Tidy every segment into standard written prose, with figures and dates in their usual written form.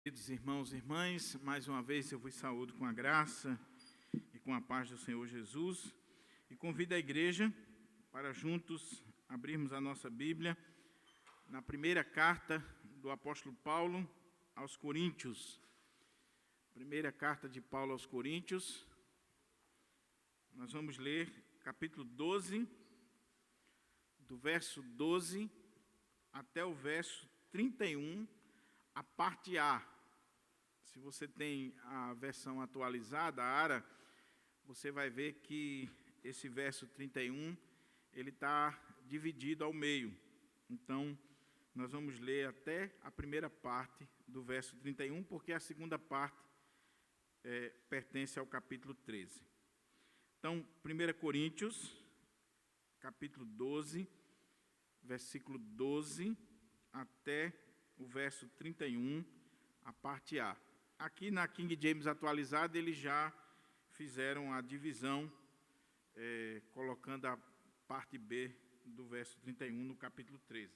Queridos irmãos e irmãs, mais uma vez eu vos saúdo com a graça e com a paz do Senhor Jesus e convido a igreja para juntos abrirmos a nossa Bíblia na primeira carta do apóstolo Paulo aos Coríntios. Primeira carta de Paulo aos Coríntios, nós vamos ler capítulo 12, do verso 12 até o verso 31, a parte A. Se você tem a versão atualizada, a ARA, você vai ver que esse verso 31, ele está dividido ao meio. Então, nós vamos ler até a primeira parte do verso 31, porque a segunda parte pertence ao capítulo 13. Então, 1 Coríntios, capítulo 12, versículo 12 até o verso 31, a parte A. Aqui na King James atualizada, eles já fizeram a divisão, colocando a parte B do verso 31 no capítulo 13.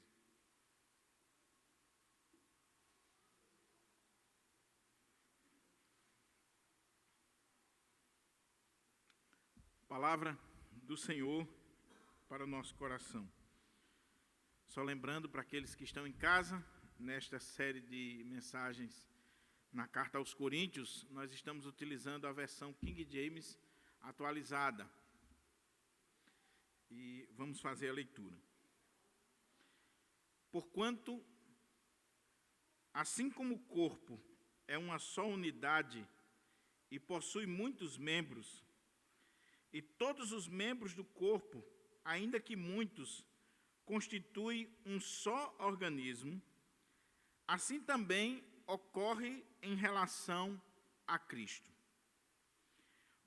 Palavra do Senhor para o nosso coração. Só lembrando para aqueles que estão em casa, nesta série de mensagens na carta aos Coríntios, nós estamos utilizando a versão King James atualizada. E vamos fazer a leitura. Porquanto, assim como o corpo é uma só unidade e possui muitos membros, e todos os membros do corpo, ainda que muitos, constituem um só organismo, assim também ocorre em relação a Cristo.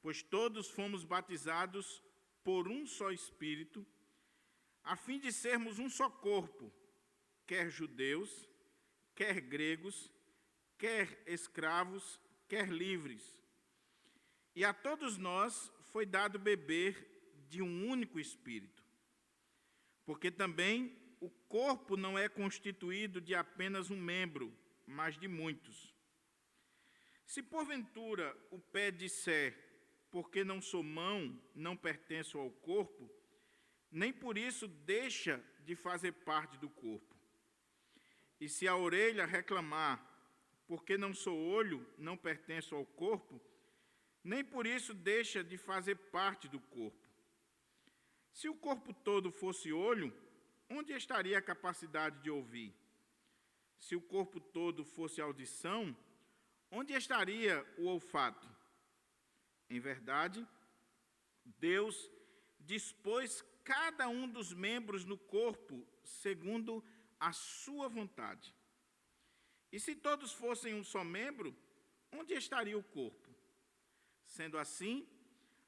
Pois todos fomos batizados por um só Espírito, a fim de sermos um só corpo, quer judeus, quer gregos, quer escravos, quer livres. E a todos nós foi dado beber de um único Espírito. Porque também o corpo não é constituído de apenas um membro, mas de muitos. Se porventura o pé disser, porque não sou mão, não pertenço ao corpo, nem por isso deixa de fazer parte do corpo. E se a orelha reclamar, porque não sou olho, não pertenço ao corpo, nem por isso deixa de fazer parte do corpo. Se o corpo todo fosse olho, onde estaria a capacidade de ouvir? Se o corpo todo fosse audição, onde estaria o olfato? Em verdade, Deus dispôs cada um dos membros no corpo segundo a sua vontade. E se todos fossem um só membro, onde estaria o corpo? Sendo assim,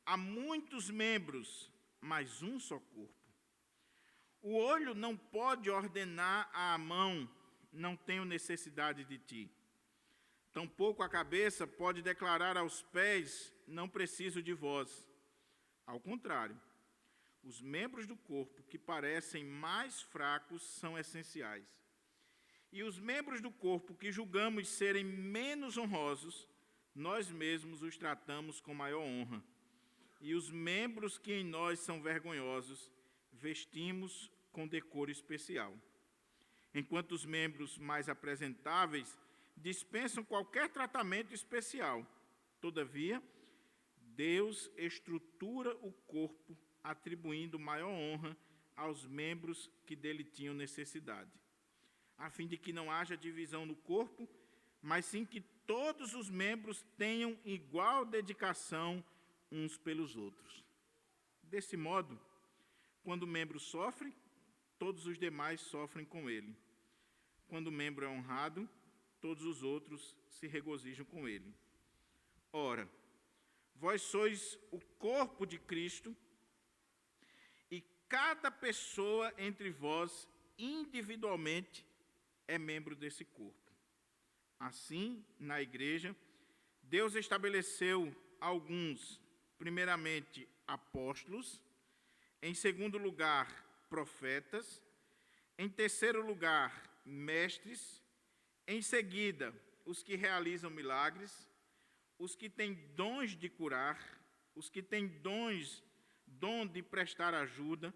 há muitos membros, mas um só corpo. O olho não pode ordenar à mão, não tenho necessidade de ti. Tampouco a cabeça pode declarar aos pés, não preciso de vós. Ao contrário, os membros do corpo que parecem mais fracos são essenciais. E os membros do corpo que julgamos serem menos honrosos, nós mesmos os tratamos com maior honra. E os membros que em nós são vergonhosos, vestimos com decoro especial. Enquanto os membros mais apresentáveis dispensam qualquer tratamento especial. Todavia, Deus estrutura o corpo, atribuindo maior honra aos membros que dele tinham necessidade, a fim de que não haja divisão no corpo, mas sim que todos os membros tenham igual dedicação uns pelos outros. Desse modo, quando o membro sofre, todos os demais sofrem com ele. Quando o membro é honrado, todos os outros se regozijam com ele. Ora, vós sois o corpo de Cristo, e cada pessoa entre vós, individualmente, é membro desse corpo. Assim, na igreja, Deus estabeleceu alguns, primeiramente, apóstolos, em segundo lugar, profetas, em terceiro lugar, mestres, em seguida, os que realizam milagres, os que têm dons de curar, os que têm dom de prestar ajuda,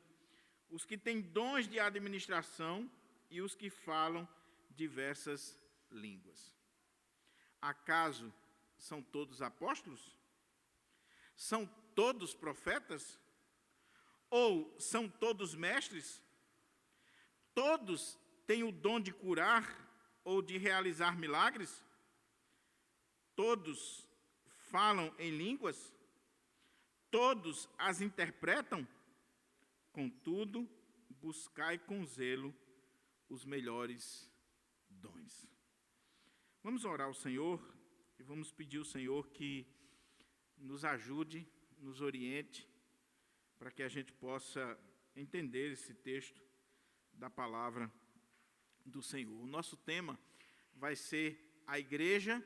os que têm dons de administração e os que falam diversas línguas. Acaso são todos apóstolos? São todos profetas? Ou são todos mestres? Todos têm o dom de curar ou de realizar milagres? Todos falam em línguas? Todos as interpretam? Contudo, buscai com zelo os melhores dons. Vamos orar ao Senhor e vamos pedir ao Senhor que nos ajude, nos oriente, para que a gente possa entender esse texto da palavra do Senhor. O nosso tema vai ser: a igreja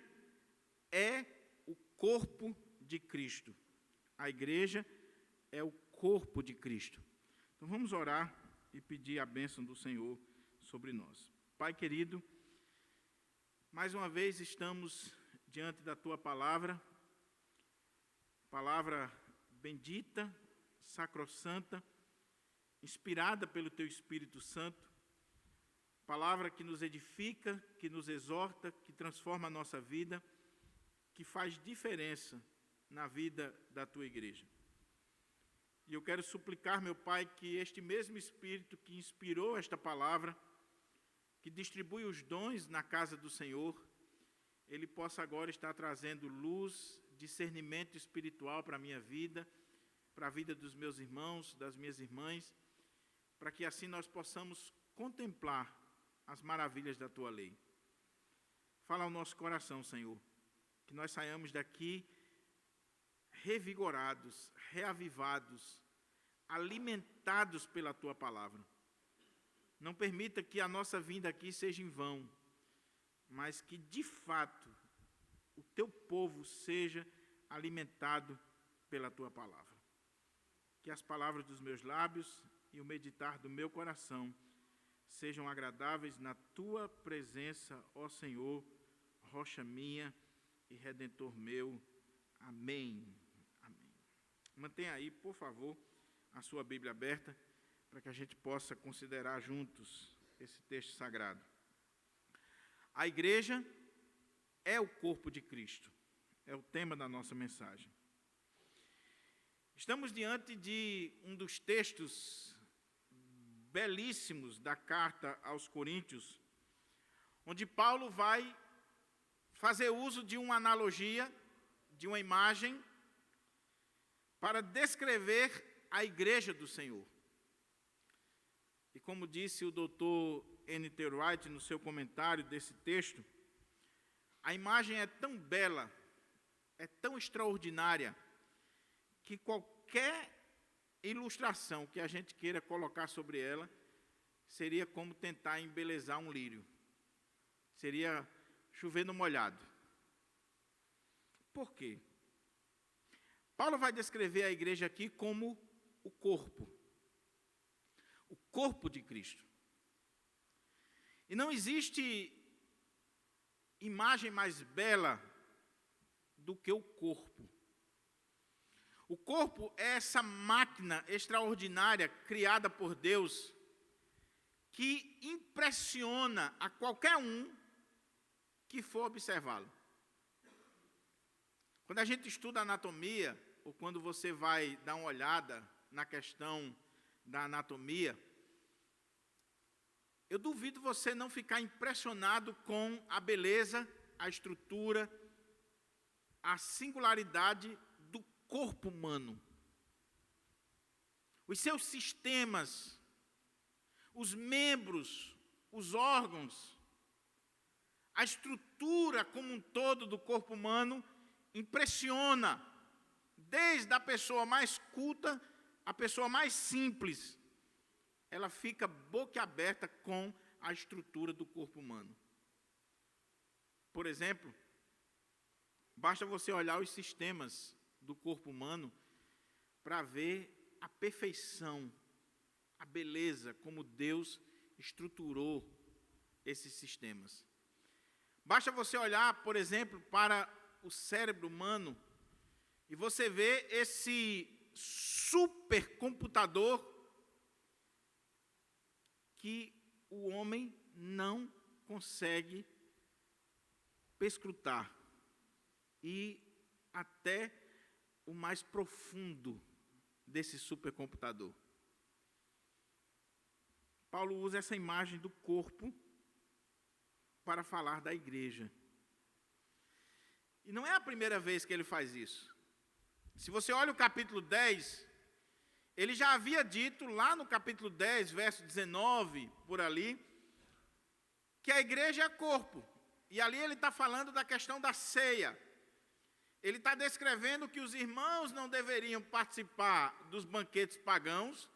é o corpo de Cristo. A igreja é o corpo de Cristo. Então vamos orar e pedir a bênção do Senhor sobre nós. Pai querido, mais uma vez estamos diante da Tua palavra bendita, sacrossanta, inspirada pelo Teu Espírito Santo, palavra que nos edifica, que nos exorta, que transforma a nossa vida, que faz diferença na vida da Tua igreja. E eu quero suplicar, meu Pai, que este mesmo Espírito que inspirou esta palavra, que distribui os dons na casa do Senhor, Ele possa agora estar trazendo luz, discernimento espiritual para a minha vida, para a vida dos meus irmãos, das minhas irmãs, para que assim nós possamos contemplar as maravilhas da Tua lei. Fala ao nosso coração, Senhor, que nós saiamos daqui revigorados, reavivados, alimentados pela Tua palavra. Não permita que a nossa vinda aqui seja em vão, mas que, de fato, o Teu povo seja alimentado pela Tua palavra. Que as palavras dos meus lábios e o meditar do meu coração sejam agradáveis na Tua presença, ó Senhor, rocha minha e Redentor meu. Amém. Amém. Mantenha aí, por favor, a sua Bíblia aberta, para que a gente possa considerar juntos esse texto sagrado. A igreja é o corpo de Cristo, é o tema da nossa mensagem. Estamos diante de um dos textos belíssimos da carta aos Coríntios, onde Paulo vai fazer uso de uma analogia, de uma imagem, para descrever a igreja do Senhor. E como disse o Dr. N.T. Wright no seu comentário desse texto, a imagem é tão bela, é tão extraordinária, que qualquer ilustração que a gente queira colocar sobre ela seria como tentar embelezar um lírio. Seria chover no molhado. Por quê? Paulo vai descrever a igreja aqui como o corpo de Cristo. E não existe imagem mais bela do que o corpo. O corpo é essa máquina extraordinária criada por Deus que impressiona a qualquer um que for observá-lo. Quando a gente estuda anatomia, ou quando você vai dar uma olhada na questão da anatomia, eu duvido você não ficar impressionado com a beleza, a estrutura, a singularidade do corpo humano. Os seus sistemas, os membros, os órgãos, a estrutura como um todo do corpo humano impressiona, desde a pessoa mais culta à pessoa mais simples. Ela fica boquiaberta com a estrutura do corpo humano. Por exemplo, basta você olhar os sistemas do corpo humano para ver a perfeição, a beleza, como Deus estruturou esses sistemas. Basta você olhar, por exemplo, para o cérebro humano e você vê esse supercomputador que o homem não consegue perscrutar e até o mais profundo desse supercomputador. Paulo usa essa imagem do corpo para falar da igreja. E não é a primeira vez que ele faz isso. Se você olha o capítulo 10, ele já havia dito lá no capítulo 10, verso 19, por ali, que a igreja é corpo. E ali ele está falando da questão da ceia. Ele está descrevendo que os irmãos não deveriam participar dos banquetes pagãos,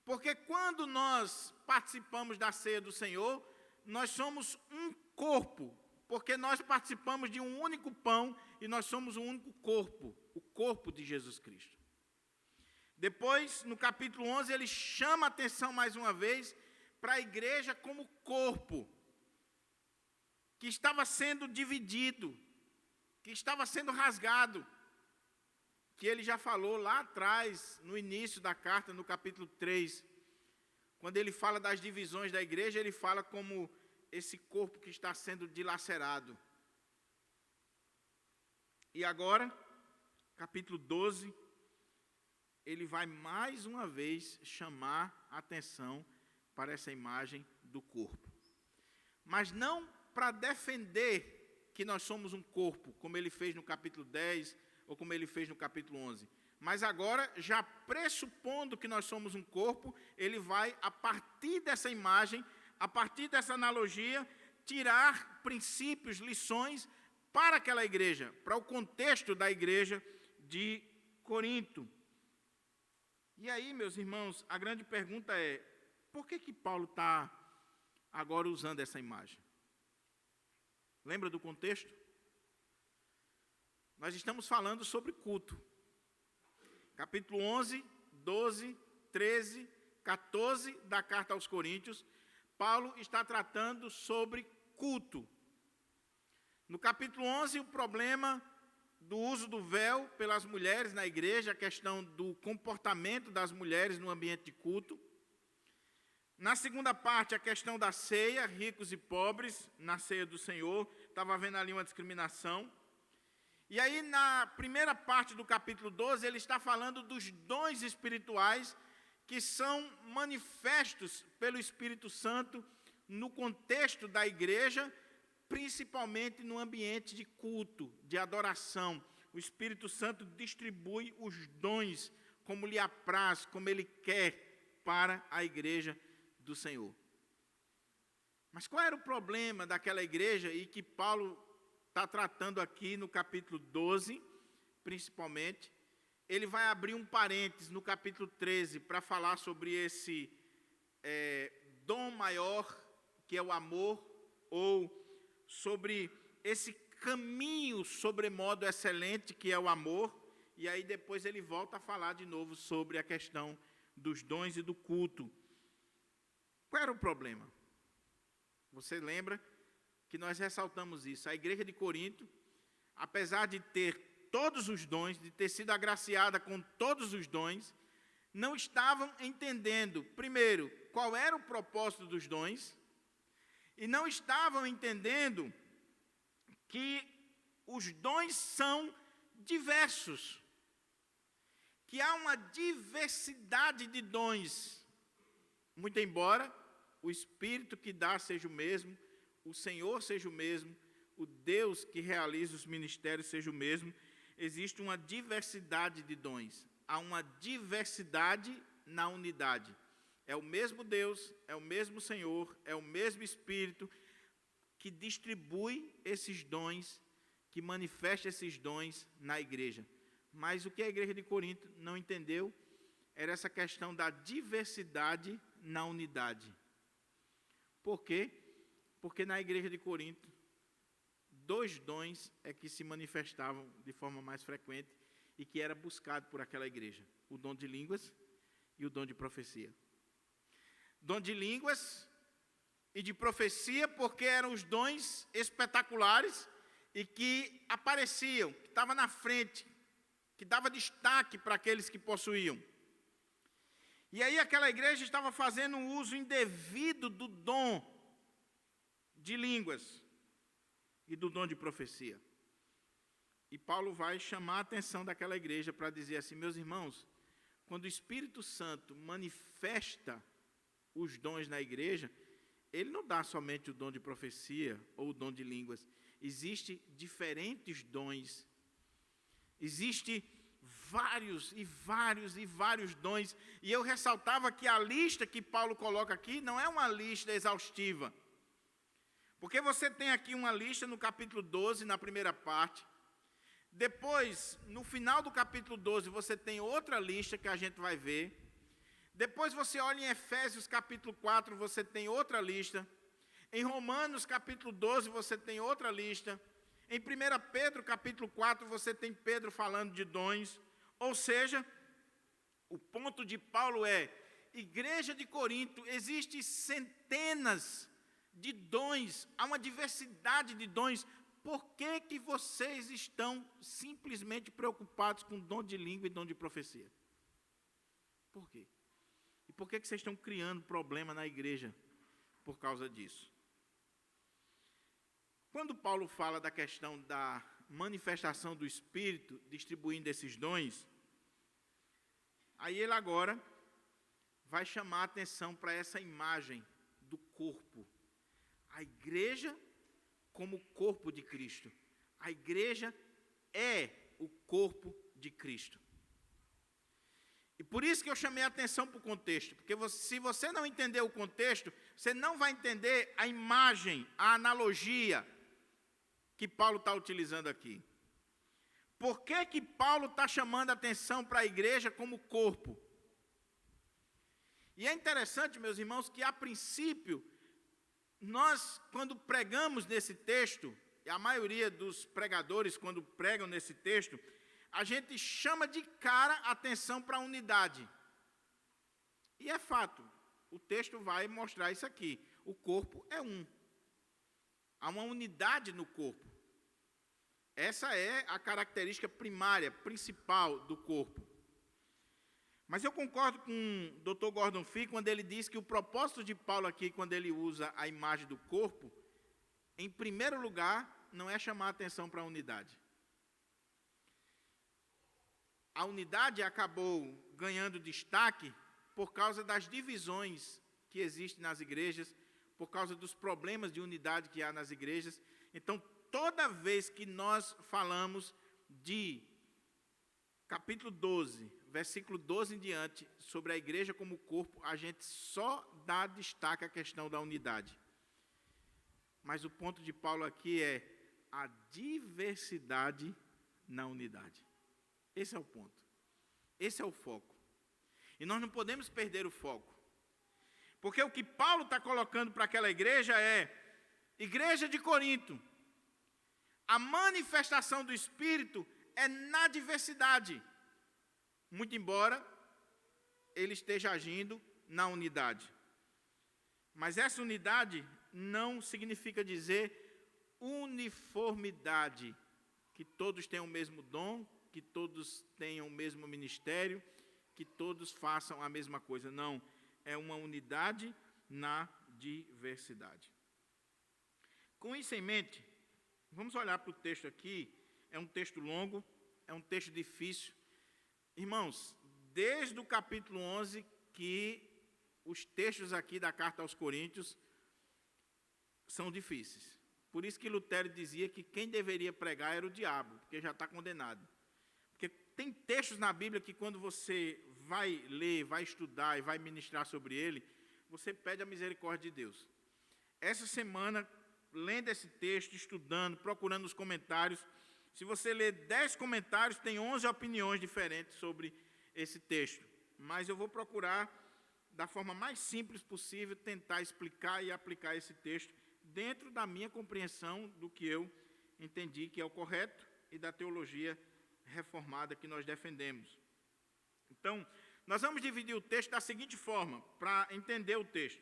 porque quando nós participamos da ceia do Senhor, nós somos um corpo, porque nós participamos de um único pão e nós somos um único corpo, o corpo de Jesus Cristo. Depois, no capítulo 11, ele chama a atenção mais uma vez para a igreja como corpo, que estava sendo dividido, que estava sendo rasgado, que ele já falou lá atrás, no início da carta, no capítulo 3, quando ele fala das divisões da igreja, ele fala como esse corpo que está sendo dilacerado. E agora, capítulo 12, ele vai mais uma vez chamar a atenção para essa imagem do corpo. Mas não para defender que nós somos um corpo, como ele fez no capítulo 10, ou como ele fez no capítulo 11. Mas agora, já pressupondo que nós somos um corpo, ele vai, a partir dessa imagem, a partir dessa analogia, tirar princípios, lições para aquela igreja, para o contexto da igreja de Corinto. E aí, meus irmãos, a grande pergunta é, por que Paulo está agora usando essa imagem? Lembra do contexto? Nós estamos falando sobre culto. Capítulo 11, 12, 13, 14 da carta aos Coríntios, Paulo está tratando sobre culto. No capítulo 11, o problema do uso do véu pelas mulheres na igreja, a questão do comportamento das mulheres no ambiente de culto. Na segunda parte, a questão da ceia, ricos e pobres, na ceia do Senhor, estava havendo ali uma discriminação. E aí, na primeira parte do capítulo 12, ele está falando dos dons espirituais que são manifestos pelo Espírito Santo no contexto da igreja, principalmente no ambiente de culto, de adoração. O Espírito Santo distribui os dons como lhe apraz, como ele quer para a igreja do Senhor. Mas qual era o problema daquela igreja e que Paulo está tratando aqui no capítulo 12, principalmente? Ele vai abrir um parênteses no capítulo 13 para falar sobre esse dom maior, que é o amor, ou sobre esse caminho sobremodo excelente, que é o amor, e aí depois ele volta a falar de novo sobre a questão dos dons e do culto. Qual era o problema? Você lembra que nós ressaltamos isso. A igreja de Corinto, apesar de ter todos os dons, de ter sido agraciada com todos os dons, não estavam entendendo, primeiro, qual era o propósito dos dons, e não estavam entendendo que os dons são diversos, que há uma diversidade de dons, muito embora o Espírito que dá seja o mesmo, o Senhor seja o mesmo, o Deus que realiza os ministérios seja o mesmo, existe uma diversidade de dons, há uma diversidade na unidade. É o mesmo Deus, é o mesmo Senhor, é o mesmo Espírito que distribui esses dons, que manifesta esses dons na igreja. Mas o que a igreja de Corinto não entendeu era essa questão da diversidade na unidade. Por quê? Porque na igreja de Corinto, 2 dons é que se manifestavam de forma mais frequente e que era buscado por aquela igreja: o dom de línguas e o dom de profecia. Dom de línguas e de profecia, porque eram os dons espetaculares e que apareciam, que estavam na frente, que dava destaque para aqueles que possuíam. E aí aquela igreja estava fazendo um uso indevido do dom de línguas e do dom de profecia. E Paulo vai chamar a atenção daquela igreja para dizer assim: meus irmãos, quando o Espírito Santo manifesta os dons na igreja, ele não dá somente o dom de profecia ou o dom de línguas. Existem diferentes dons. Existem vários dons. E eu ressaltava que a lista que Paulo coloca aqui não é uma lista exaustiva. Porque você tem aqui uma lista no capítulo 12, na primeira parte. Depois, no final do capítulo 12, você tem outra lista que a gente vai ver. Depois você olha em Efésios capítulo 4, você tem outra lista. Em Romanos capítulo 12, você tem outra lista. Em 1 Pedro capítulo 4, você tem Pedro falando de dons. Ou seja, o ponto de Paulo é: igreja de Corinto, existem centenas de dons, há uma diversidade de dons. Por que vocês estão simplesmente preocupados com dom de língua e dom de profecia? Por quê? E por que vocês estão criando problema na igreja por causa disso? Quando Paulo fala da questão da manifestação do Espírito, distribuindo esses dons, aí ele agora vai chamar a atenção para essa imagem do corpo. A igreja como corpo de Cristo. A igreja é o corpo de Cristo. E por isso que eu chamei a atenção para o contexto, porque se você não entender o contexto, você não vai entender a imagem, a analogia que Paulo está utilizando aqui. Por que Paulo está chamando a atenção para a igreja como corpo? E é interessante, meus irmãos, que a princípio, nós, quando pregamos nesse texto, e a maioria dos pregadores, quando pregam nesse texto, a gente chama de cara a atenção para a unidade. E é fato, o texto vai mostrar isso aqui. O corpo é um. Há uma unidade no corpo. Essa é a característica primária, principal do corpo. Mas eu concordo com o Dr. Gordon Fee quando ele diz que o propósito de Paulo aqui, quando ele usa a imagem do corpo, em primeiro lugar, não é chamar a atenção para a unidade. A unidade acabou ganhando destaque por causa das divisões que existem nas igrejas, por causa dos problemas de unidade que há nas igrejas. Então, toda vez que nós falamos de capítulo 12, versículo 12 em diante, sobre a igreja como corpo, a gente só dá destaque à questão da unidade. Mas o ponto de Paulo aqui é a diversidade na unidade. Esse é o ponto. Esse é o foco. E nós não podemos perder o foco. Porque o que Paulo está colocando para aquela igreja é: igreja de Corinto, a manifestação do Espírito é na diversidade. Muito embora ele esteja agindo na unidade. Mas essa unidade não significa dizer uniformidade, que todos tenham o mesmo dom, que todos tenham o mesmo ministério, que todos façam a mesma coisa. Não, é uma unidade na diversidade. Com isso em mente, vamos olhar para o texto aqui. É um texto longo, é um texto difícil. Irmãos, desde o capítulo 11, que os textos aqui da carta aos Coríntios são difíceis. Por isso que Lutero dizia que quem deveria pregar era o diabo, porque já está condenado. Porque tem textos na Bíblia que quando você vai ler, vai estudar e vai ministrar sobre ele, você pede a misericórdia de Deus. Essa semana, lendo esse texto, estudando, procurando os comentários, se você ler 10 comentários, tem 11 opiniões diferentes sobre esse texto. Mas eu vou procurar, da forma mais simples possível, tentar explicar e aplicar esse texto dentro da minha compreensão do que eu entendi que é o correto e da teologia reformada que nós defendemos. Então, nós vamos dividir o texto da seguinte forma, para entender o texto.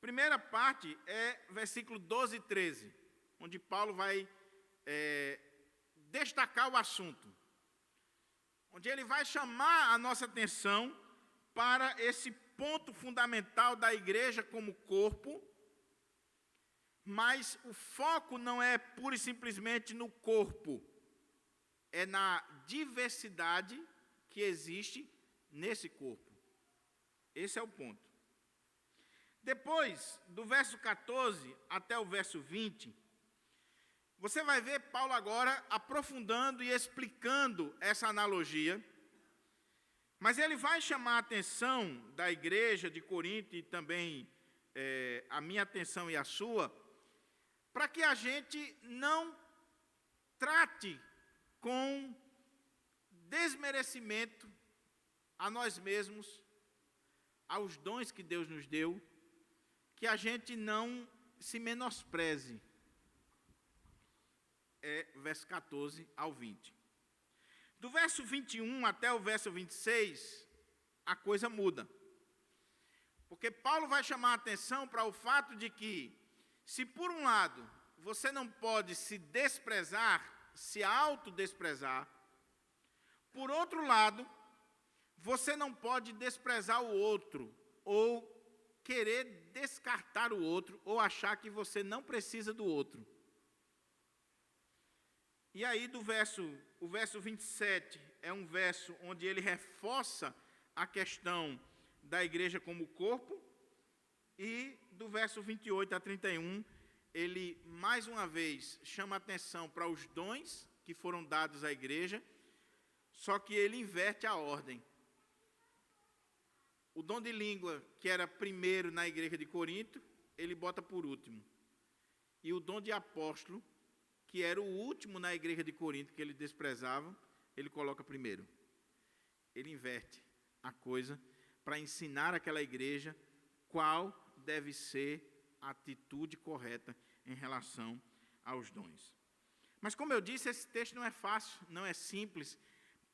Primeira parte é versículo 12 e 13, onde Paulo vai destacar o assunto, onde ele vai chamar a nossa atenção para esse ponto fundamental da igreja como corpo, mas o foco não é pura e simplesmente no corpo, é na diversidade que existe nesse corpo. Esse é o ponto. Depois, do verso 14 até o verso 20, você vai ver Paulo agora aprofundando e explicando essa analogia, mas ele vai chamar a atenção da igreja de Corinto e também a minha atenção e a sua, para que a gente não trate com desmerecimento a nós mesmos, aos dons que Deus nos deu, que a gente não se menospreze. Verso 14 ao 20. Do verso 21 até o verso 26, a coisa muda. Porque Paulo vai chamar a atenção para o fato de que, se por um lado, você não pode se desprezar, se autodesprezar, por outro lado, você não pode desprezar o outro, ou querer descartar o outro, ou achar que você não precisa do outro. E aí, o verso 27 é um verso onde ele reforça a questão da igreja como corpo, e do verso 28 a 31, ele, mais uma vez, chama a atenção para os dons que foram dados à igreja, só que ele inverte a ordem. O dom de língua, que era primeiro na igreja de Corinto, ele bota por último. E o dom de apóstolo, que era o último na igreja de Corinto, que ele desprezava, ele coloca primeiro. Ele inverte a coisa para ensinar aquela igreja qual deve ser a atitude correta em relação aos dons. Mas, como eu disse, esse texto não é fácil, não é simples,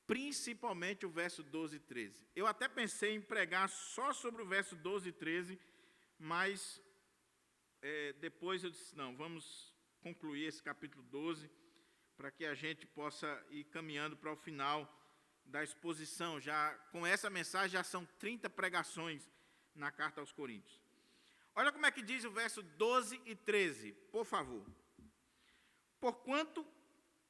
principalmente o verso 12 e 13. Eu até pensei em pregar só sobre o verso 12 e 13, mas depois eu disse, não, vamos concluir esse capítulo 12, para que a gente possa ir caminhando para o final da exposição. Já com essa mensagem já são 30 pregações na carta aos Coríntios. Olha como é que diz o verso 12 e 13, por favor. Porquanto,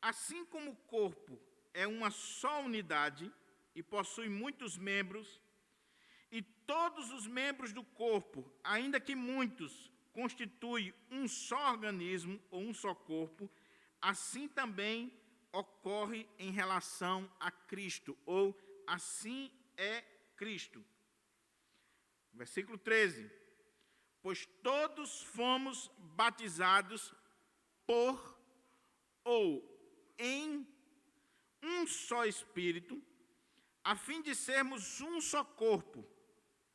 assim como o corpo é uma só unidade e possui muitos membros, e todos os membros do corpo, ainda que muitos, constituem um só organismo ou um só corpo, assim também ocorre em relação a Cristo, ou assim é Cristo. Versículo 13. Pois todos fomos batizados por ou em um só Espírito, a fim de sermos um só corpo,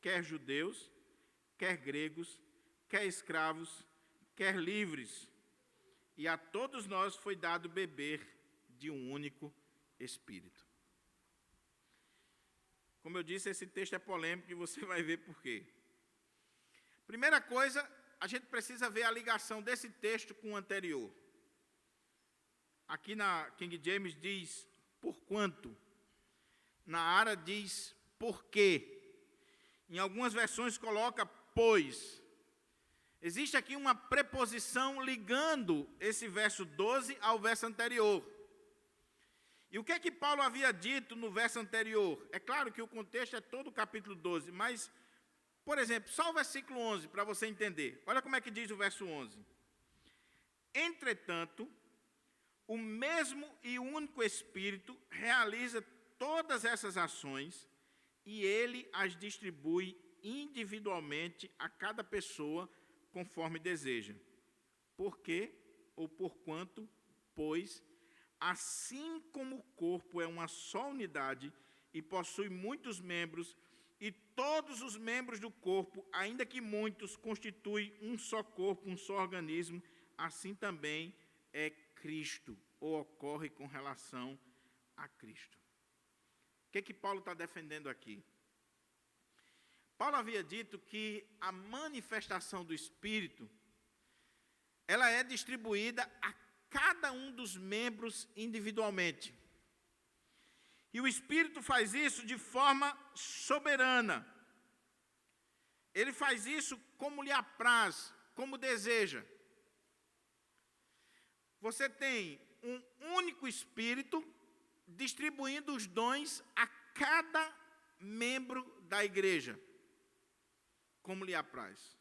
quer judeus, quer gregos, quer escravos, quer livres, e a todos nós foi dado beber de um único Espírito. Como eu disse, esse texto é polêmico e você vai ver por quê. Primeira coisa, a gente precisa ver a ligação desse texto com o anterior. Aqui na King James diz, porquanto. Na Ara diz, porque. Em algumas versões coloca, pois. Existe aqui uma preposição ligando esse verso 12 ao verso anterior. E o que é que Paulo havia dito no verso anterior? É claro que o contexto é todo o capítulo 12, mas, por exemplo, só o versículo 11, para você entender. Olha como é que diz o verso 11. Entretanto, o mesmo e único Espírito realiza todas essas ações e ele as distribui individualmente a cada pessoa conforme deseja. Por quê? Ou porquanto, pois, assim como o corpo é uma só unidade e possui muitos membros, e todos os membros do corpo, ainda que muitos, constituem um só corpo, um só organismo, assim também é Cristo, ou ocorre com relação a Cristo. O que é que Paulo está defendendo aqui? Paulo havia dito que a manifestação do Espírito, ela é distribuída a cada um dos membros individualmente. E o Espírito faz isso de forma soberana. Ele faz isso como lhe apraz, como deseja. Você tem um único Espírito distribuindo os dons a cada membro da igreja, como lhe apraz.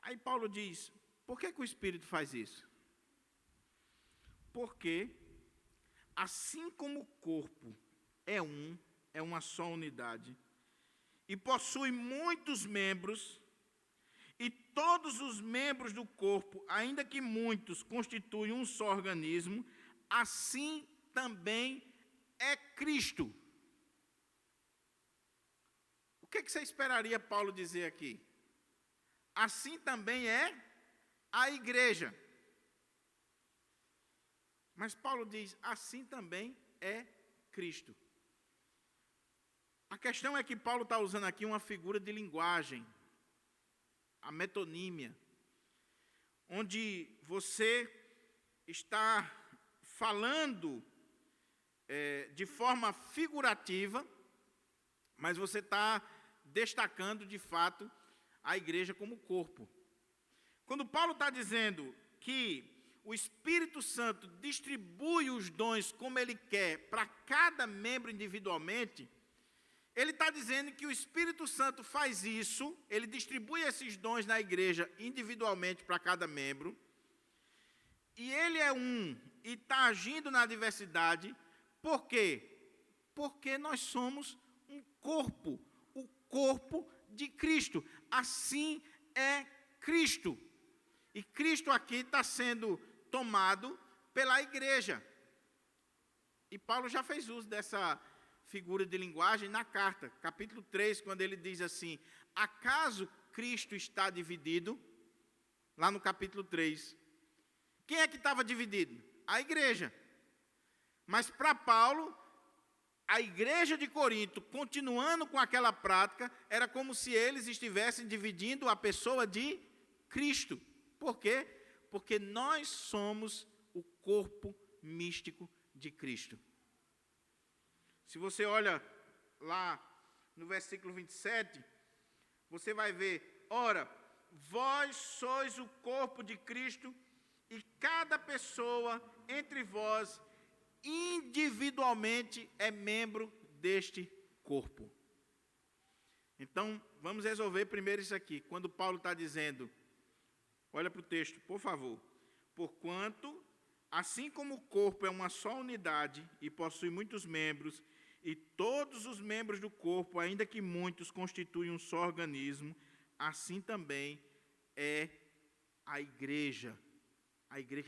Aí Paulo diz, por que o Espírito faz isso? Porque, assim como o corpo é uma só unidade, e possui muitos membros, e todos os membros do corpo, ainda que muitos, constituem um só organismo, assim também é Cristo. O que você esperaria Paulo dizer aqui? Assim também é a igreja. Mas Paulo diz, assim também é Cristo. A questão é que Paulo está usando aqui uma figura de linguagem, a metonímia, onde você está falando de forma figurativa, mas você está destacando de fato a igreja como corpo. Quando Paulo está dizendo que o Espírito Santo distribui os dons como ele quer para cada membro individualmente, ele está dizendo que o Espírito Santo faz isso, ele distribui esses dons na igreja individualmente para cada membro, e ele é e está agindo na diversidade. Por quê? Porque nós somos um corpo, o corpo de Cristo. Assim é Cristo. E Cristo aqui está sendo tomado pela igreja. E Paulo já fez uso dessa figura de linguagem na carta, capítulo 3, quando ele diz assim, acaso Cristo está dividido? Lá no capítulo 3. Quem é que estava dividido? A igreja. Mas para Paulo, a igreja de Corinto, continuando com aquela prática, era como se eles estivessem dividindo a pessoa de Cristo. Por quê? Porque nós somos o corpo místico de Cristo. Se você olha lá no versículo 27, você vai ver, ora, vós sois o corpo de Cristo e cada pessoa entre vós individualmente é membro deste corpo. Então, vamos resolver primeiro isso aqui. Quando Paulo está dizendo, olha para o texto, por favor. Porquanto, assim como o corpo é uma só unidade e possui muitos membros, e todos os membros do corpo, ainda que muitos, constituem um só organismo, assim também é a igreja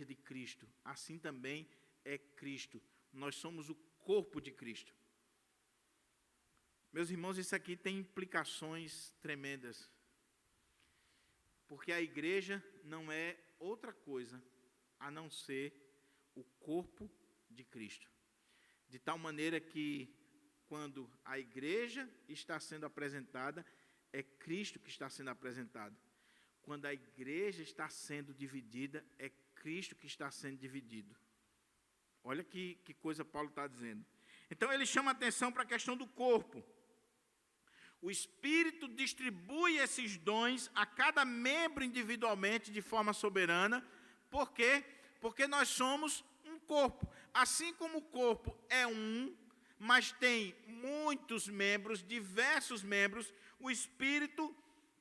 de Cristo. Assim também é Cristo. Nós somos o corpo de Cristo. Meus irmãos, isso aqui tem implicações tremendas. Porque a igreja não é outra coisa a não ser o corpo de Cristo. De tal maneira que, quando a igreja está sendo apresentada, é Cristo que está sendo apresentado. Quando a igreja está sendo dividida, é Cristo que está sendo dividido. Olha que coisa Paulo está dizendo. Então, ele chama atenção para a questão do corpo. O Espírito distribui esses dons a cada membro individualmente, de forma soberana. Por quê? Porque nós somos um corpo. Assim como o corpo é mas tem muitos membros, diversos membros, o Espírito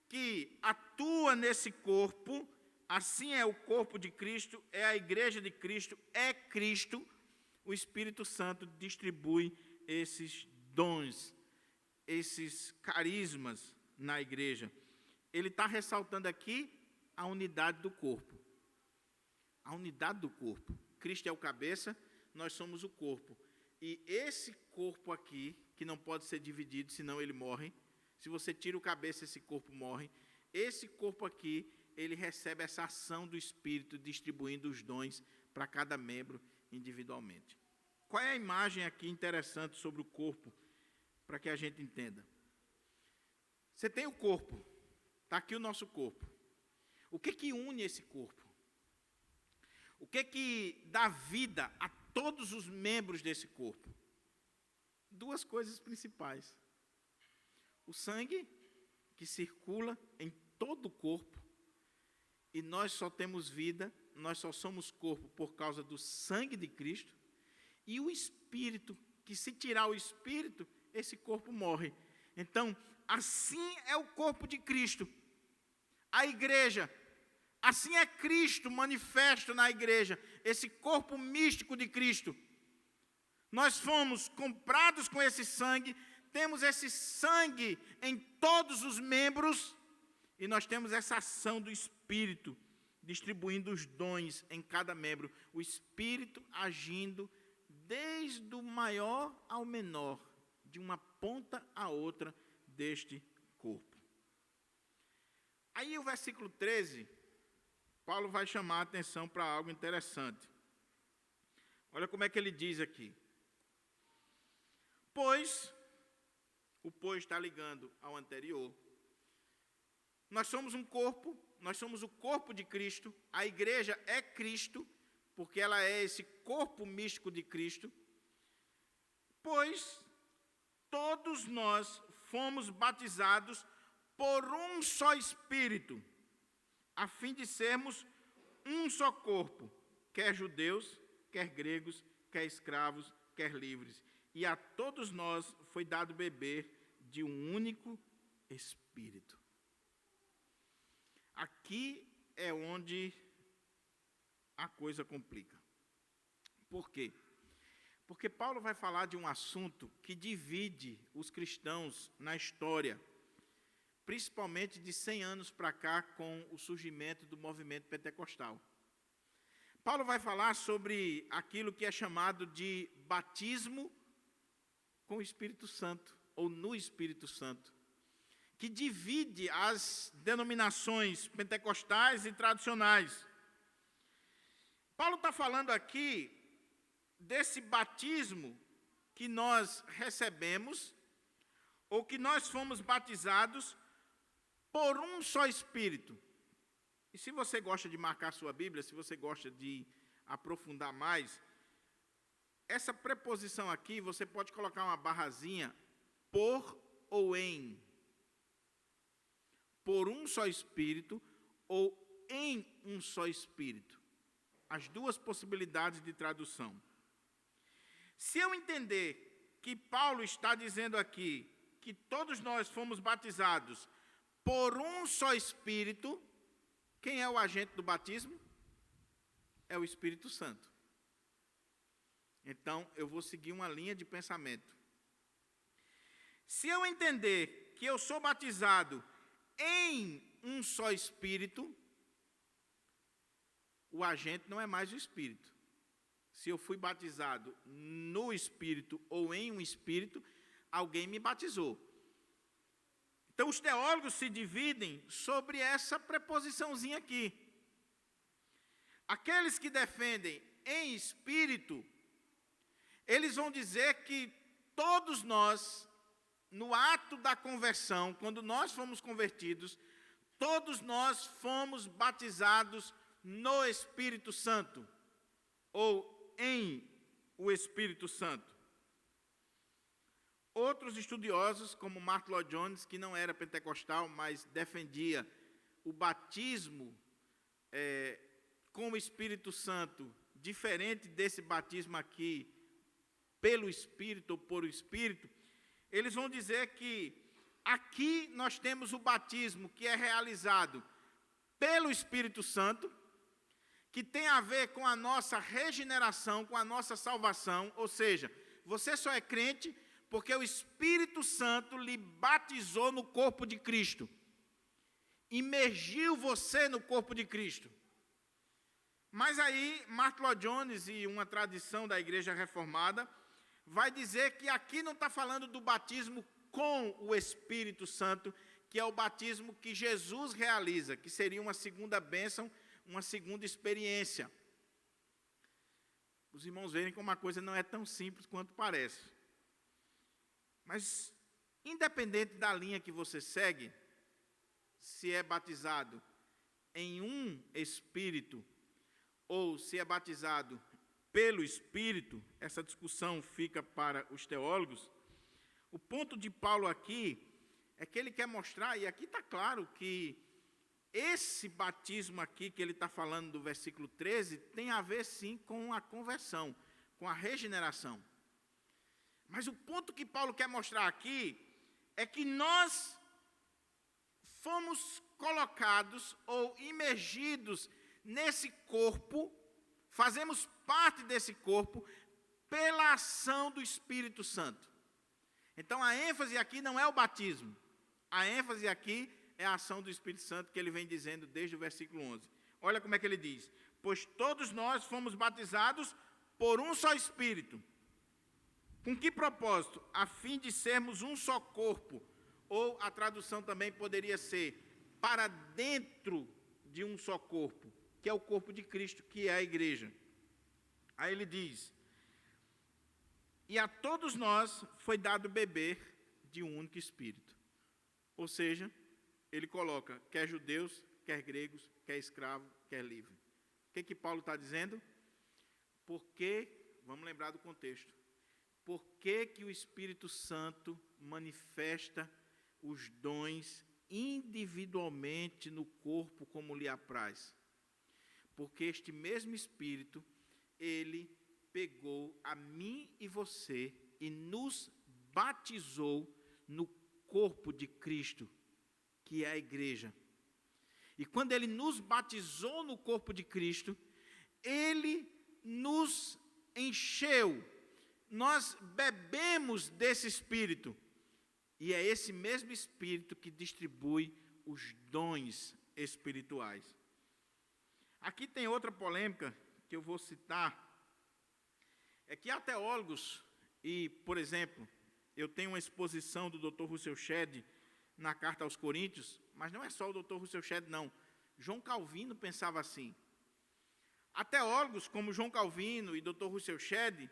que atua nesse corpo, assim é o corpo de Cristo, é a igreja de Cristo, é Cristo. O Espírito Santo distribui esses dons, esses carismas na igreja. Ele está ressaltando aqui a unidade do corpo. A unidade do corpo. Cristo é o cabeça, nós somos o corpo. E esse corpo aqui, que não pode ser dividido, senão ele morre. Se você tira o cabeça, esse corpo morre. Esse corpo aqui, ele recebe essa ação do Espírito, distribuindo os dons para cada membro individualmente. Qual é a imagem aqui interessante sobre o corpo, para que a gente entenda? Você tem o corpo, está aqui o nosso corpo. O que une esse corpo? O que dá vida a todos os membros desse corpo? Duas coisas principais. O sangue, que circula em todo o corpo, e nós só temos vida, nós só somos corpo por causa do sangue de Cristo, e o Espírito, que se tirar o Espírito, esse corpo morre. Então, assim é o corpo de Cristo, a igreja. Assim é Cristo manifesto na igreja, esse corpo místico de Cristo. Nós fomos comprados com esse sangue, temos esse sangue em todos os membros, e nós temos essa ação do Espírito, distribuindo os dons em cada membro. O Espírito agindo desde o maior ao menor, de uma ponta a outra deste corpo. Aí o versículo 13, Paulo vai chamar a atenção para algo interessante. Olha como é que ele diz aqui. Pois, o pois está ligando ao anterior. Nós somos um corpo, nós somos o corpo de Cristo, a igreja é Cristo, porque ela é esse corpo místico de Cristo. Pois, todos nós fomos batizados por um só Espírito, a fim de sermos um só corpo, quer judeus, quer gregos, quer escravos, quer livres. E a todos nós foi dado beber de um único Espírito. Aqui é onde a coisa complica. Por quê? Porque Paulo vai falar de um assunto que divide os cristãos na história, principalmente de 100 anos para cá, com o surgimento do movimento pentecostal. Paulo vai falar sobre aquilo que é chamado de batismo com o Espírito Santo, ou no Espírito Santo, que divide as denominações pentecostais e tradicionais. Paulo está falando aqui desse batismo que nós recebemos, ou que nós fomos batizados por um só Espírito. E se você gosta de marcar sua Bíblia, se você gosta de aprofundar mais, essa preposição aqui, você pode colocar uma barrazinha, por ou em. Por um só Espírito ou em um só Espírito. As duas possibilidades de tradução. Se eu entender que Paulo está dizendo aqui que todos nós fomos batizados por um só Espírito, quem é o agente do batismo? É o Espírito Santo. Então, eu vou seguir uma linha de pensamento. Se eu entender que eu sou batizado em um só Espírito, o agente não é mais o Espírito. Se eu fui batizado no Espírito ou em um Espírito, alguém me batizou. Então, os teólogos se dividem sobre essa preposiçãozinha aqui. Aqueles que defendem em Espírito, eles vão dizer que todos nós, no ato da conversão, quando nós fomos convertidos, todos nós fomos batizados no Espírito Santo, ou em o Espírito Santo. Outros estudiosos, como Martyn Lloyd-Jones, que não era pentecostal, mas defendia o batismo com o Espírito Santo, diferente desse batismo aqui, pelo Espírito ou por o Espírito, eles vão dizer que aqui nós temos o batismo que é realizado pelo Espírito Santo, que tem a ver com a nossa regeneração, com a nossa salvação, ou seja, você só é crente porque o Espírito Santo lhe batizou no corpo de Cristo, imergiu você no corpo de Cristo. Mas aí, Martyn Lloyd-Jones e uma tradição da Igreja Reformada vai dizer que aqui não está falando do batismo com o Espírito Santo, que é o batismo que Jesus realiza, que seria uma segunda bênção, uma segunda experiência. Os irmãos verem como a coisa não é tão simples quanto parece. Mas independente da linha que você segue, se é batizado em um Espírito ou se é batizado pelo Espírito, essa discussão fica para os teólogos. O ponto de Paulo aqui é que ele quer mostrar, e aqui está claro que esse batismo aqui que ele está falando do versículo 13 tem a ver sim com a conversão, com a regeneração. Mas o ponto que Paulo quer mostrar aqui é que nós fomos colocados ou imergidos nesse corpo, fazemos parte desse corpo pela ação do Espírito Santo. Então a ênfase aqui não é o batismo, a ênfase aqui é a ação do Espírito Santo que ele vem dizendo desde o versículo 11. Olha como é que ele diz: pois todos nós fomos batizados por um só Espírito. Com que propósito? A fim de sermos um só corpo, ou a tradução também poderia ser para dentro de um só corpo, que é o corpo de Cristo, que é a igreja. Aí ele diz: e a todos nós foi dado beber de um único Espírito. Ou seja, ele coloca, quer judeus, quer gregos, quer escravo, quer livre. O que Paulo está dizendo? Porque, vamos lembrar do contexto, por que o Espírito Santo manifesta os dons individualmente no corpo como lhe apraz? Porque este mesmo Espírito, ele pegou a mim e você e nos batizou no corpo de Cristo, que é a igreja. E quando ele nos batizou no corpo de Cristo, ele nos encheu. Nós bebemos desse Espírito. E é esse mesmo Espírito que distribui os dons espirituais. Aqui tem outra polêmica que eu vou citar. É que há teólogos, e, por exemplo, eu tenho uma exposição do Dr. Russell Shedd na carta aos Coríntios, mas não é só o Dr. Russell Shedd, não. João Calvino pensava assim. Há teólogos como João Calvino e Dr. Russell Shedd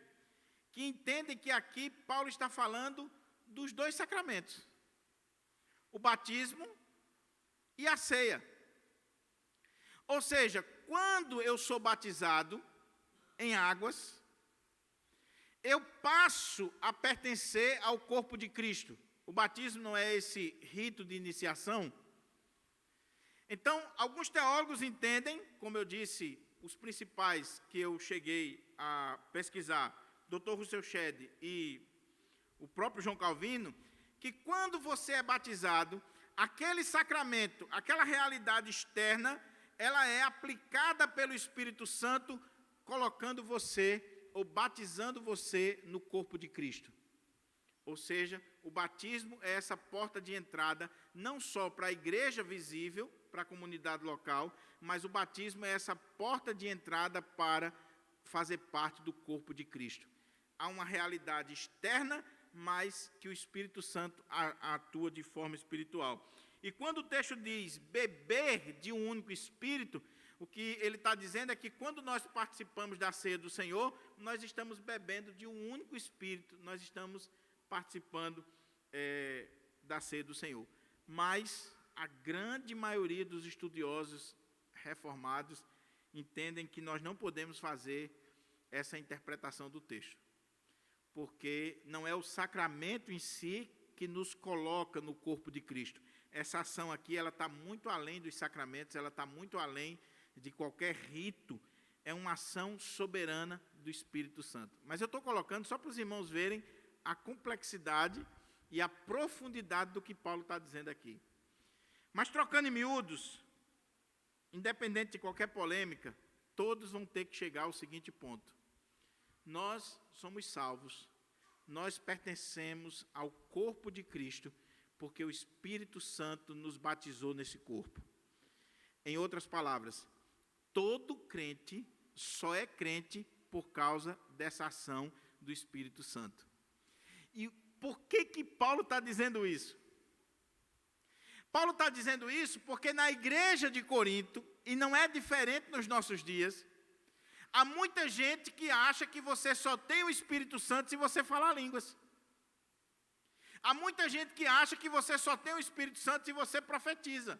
que entendem que aqui Paulo está falando dos dois sacramentos, o batismo e a ceia. Ou seja, quando eu sou batizado em águas, eu passo a pertencer ao corpo de Cristo. O batismo não é esse rito de iniciação? Então, alguns teólogos entendem, como eu disse, os principais que eu cheguei a pesquisar, Dr. Russell Shedd e o próprio João Calvino, que quando você é batizado, aquele sacramento, aquela realidade externa, ela é aplicada pelo Espírito Santo, colocando você ou batizando você no corpo de Cristo. Ou seja, o batismo é essa porta de entrada, não só para a igreja visível, para a comunidade local, mas o batismo é essa porta de entrada para fazer parte do corpo de Cristo. Há uma realidade externa, mas que o Espírito Santo atua de forma espiritual. E quando o texto diz beber de um único Espírito, o que ele está dizendo é que quando nós participamos da ceia do Senhor, nós estamos bebendo de um único Espírito, nós estamos participando da ceia do Senhor. Mas a grande maioria dos estudiosos reformados entendem que nós não podemos fazer essa interpretação do texto, porque não é o sacramento em si que nos coloca no corpo de Cristo. Essa ação aqui, ela está muito além dos sacramentos, ela está muito além de qualquer rito, é uma ação soberana do Espírito Santo. Mas eu estou colocando só para os irmãos verem a complexidade e a profundidade do que Paulo está dizendo aqui. Mas trocando em miúdos, independente de qualquer polêmica, todos vão ter que chegar ao seguinte ponto: nós somos salvos, nós pertencemos ao corpo de Cristo, porque o Espírito Santo nos batizou nesse corpo. Em outras palavras, todo crente só é crente por causa dessa ação do Espírito Santo. E por que Paulo está dizendo isso? Paulo está dizendo isso porque na igreja de Corinto, e não é diferente nos nossos dias, há muita gente que acha que você só tem o Espírito Santo se você falar línguas. Há muita gente que acha que você só tem o Espírito Santo se você profetiza,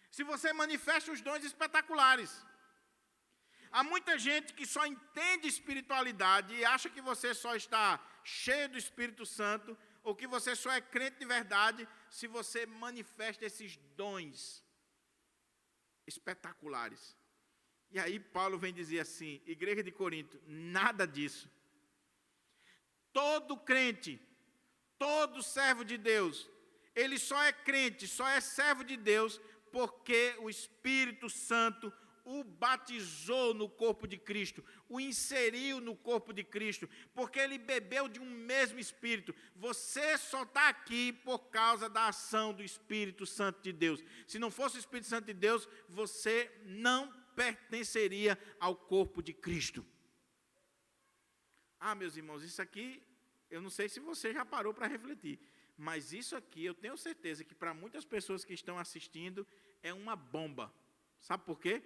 se você manifesta os dons espetaculares. Há muita gente que só entende espiritualidade e acha que você só está cheio do Espírito Santo, ou que você só é crente de verdade se você manifesta esses dons espetaculares. E aí Paulo vem dizer assim, igreja de Corinto, nada disso. Todo crente, todo servo de Deus, ele só é crente, só é servo de Deus, porque o Espírito Santo o batizou no corpo de Cristo, o inseriu no corpo de Cristo, porque ele bebeu de um mesmo Espírito. Você só está aqui por causa da ação do Espírito Santo de Deus. Se não fosse o Espírito Santo de Deus, você não pertenceria ao corpo de Cristo. Meus irmãos, isso aqui, eu não sei se você já parou para refletir, mas isso aqui, eu tenho certeza que para muitas pessoas que estão assistindo, é uma bomba. Sabe por quê?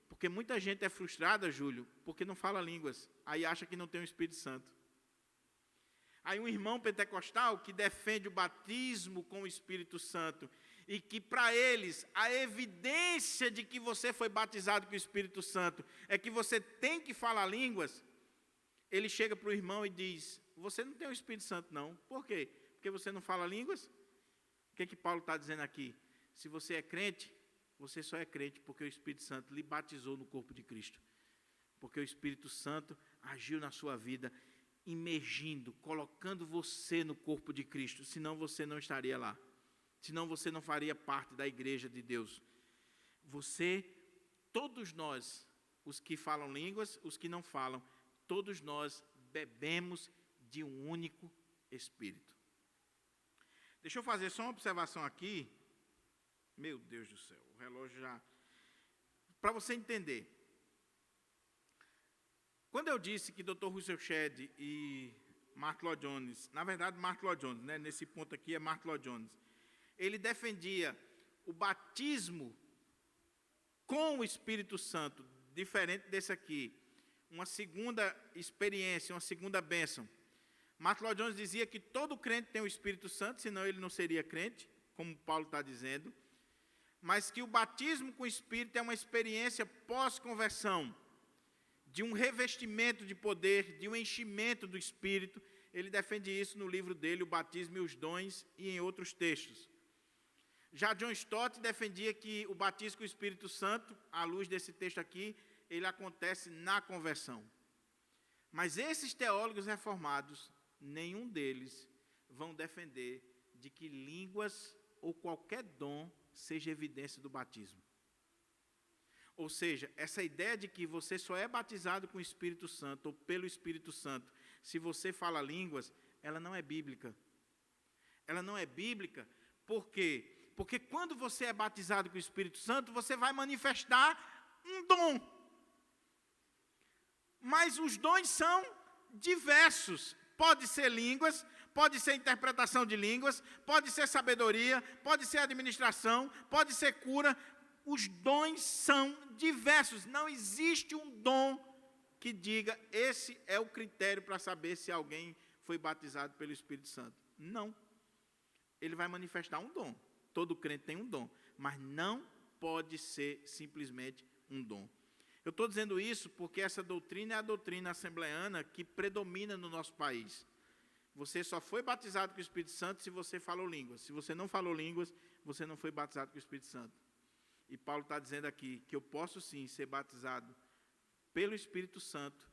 Porque muita gente é frustrada, Júlio, porque não fala línguas, aí acha que não tem o Espírito Santo. Aí um irmão pentecostal que defende o batismo com o Espírito Santo, e que para eles a evidência de que você foi batizado com o Espírito Santo é que você tem que falar línguas, ele chega para o irmão e diz, você não tem o Espírito Santo não. Por quê? Porque você não fala línguas? O que Paulo está dizendo aqui? Se você é crente, você só é crente porque o Espírito Santo lhe batizou no corpo de Cristo. Porque o Espírito Santo agiu na sua vida, imergindo, colocando você no corpo de Cristo. Senão você não estaria lá. Senão você não faria parte da igreja de Deus. Todos nós, os que falam línguas, os que não falam, todos nós bebemos de um único Espírito. Deixa eu fazer só uma observação aqui. Meu Deus do céu, o relógio já... Para você entender. Quando eu disse que Dr. Russell Shedd e Martyn Lloyd-Jones, na verdade Martyn Lloyd-Jones, né, nesse ponto aqui é Martyn Lloyd-Jones, ele defendia o batismo com o Espírito Santo, diferente desse aqui, uma segunda experiência, uma segunda bênção. Martyn Lloyd-Jones dizia que todo crente tem o Espírito Santo, senão ele não seria crente, como Paulo está dizendo, mas que o batismo com o Espírito é uma experiência pós-conversão, de um revestimento de poder, de um enchimento do Espírito. Ele defende isso no livro dele, O Batismo e os Dons, e em outros textos. Já John Stott defendia que o batismo com o Espírito Santo, à luz desse texto aqui, ele acontece na conversão. Mas esses teólogos reformados, nenhum deles vão defender de que línguas ou qualquer dom seja evidência do batismo. Ou seja, essa ideia de que você só é batizado com o Espírito Santo ou pelo Espírito Santo se você fala línguas, ela não é bíblica. Ela não é bíblica, por quê? Porque quando você é batizado com o Espírito Santo, você vai manifestar um dom. Mas os dons são diversos. Pode ser línguas, pode ser interpretação de línguas, pode ser sabedoria, pode ser administração, pode ser cura. Os dons são diversos. Não existe um dom que diga, esse é o critério para saber se alguém foi batizado pelo Espírito Santo. Não. Ele vai manifestar um dom. Todo crente tem um dom, mas não pode ser simplesmente um dom. Eu estou dizendo isso porque essa doutrina é a doutrina assembleana que predomina no nosso país. Você só foi batizado com o Espírito Santo se você falou línguas. Se você não falou línguas, você não foi batizado com o Espírito Santo. E Paulo está dizendo aqui que eu posso sim ser batizado pelo Espírito Santo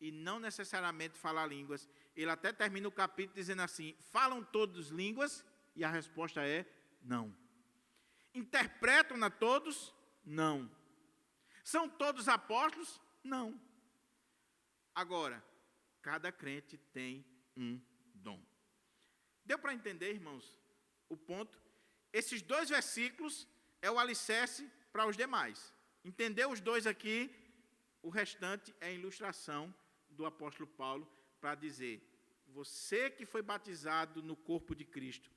e não necessariamente falar línguas. Ele até termina o capítulo dizendo assim, falam todos línguas? E a resposta é não. Interpretam-na todos? Não. São todos apóstolos? Não. Agora, cada crente tem um dom. Deu para entender, irmãos, o ponto? Esses dois versículos é o alicerce para os demais. Entendeu os dois aqui? O restante é a ilustração do apóstolo Paulo para dizer, você que foi batizado no corpo de Cristo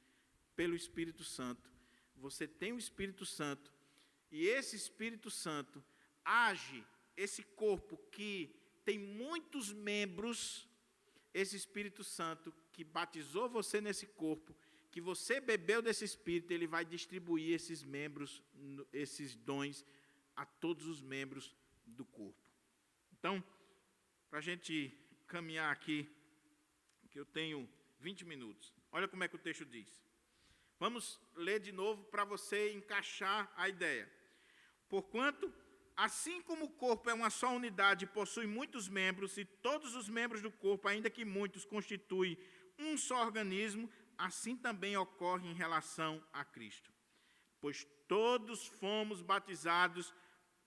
pelo Espírito Santo, você tem o Espírito Santo, e esse Espírito Santo age, esse corpo que tem muitos membros, esse Espírito Santo que batizou você nesse corpo, que você bebeu desse Espírito, Ele vai distribuir esses membros, esses dons, a todos os membros do corpo. Então, para a gente caminhar aqui, que eu tenho 20 minutos. Olha como é que o texto diz. Vamos ler de novo para você encaixar a ideia. Porquanto, assim como o corpo é uma só unidade e possui muitos membros, e todos os membros do corpo, ainda que muitos, constituem um só organismo, assim também ocorre em relação a Cristo. Pois todos fomos batizados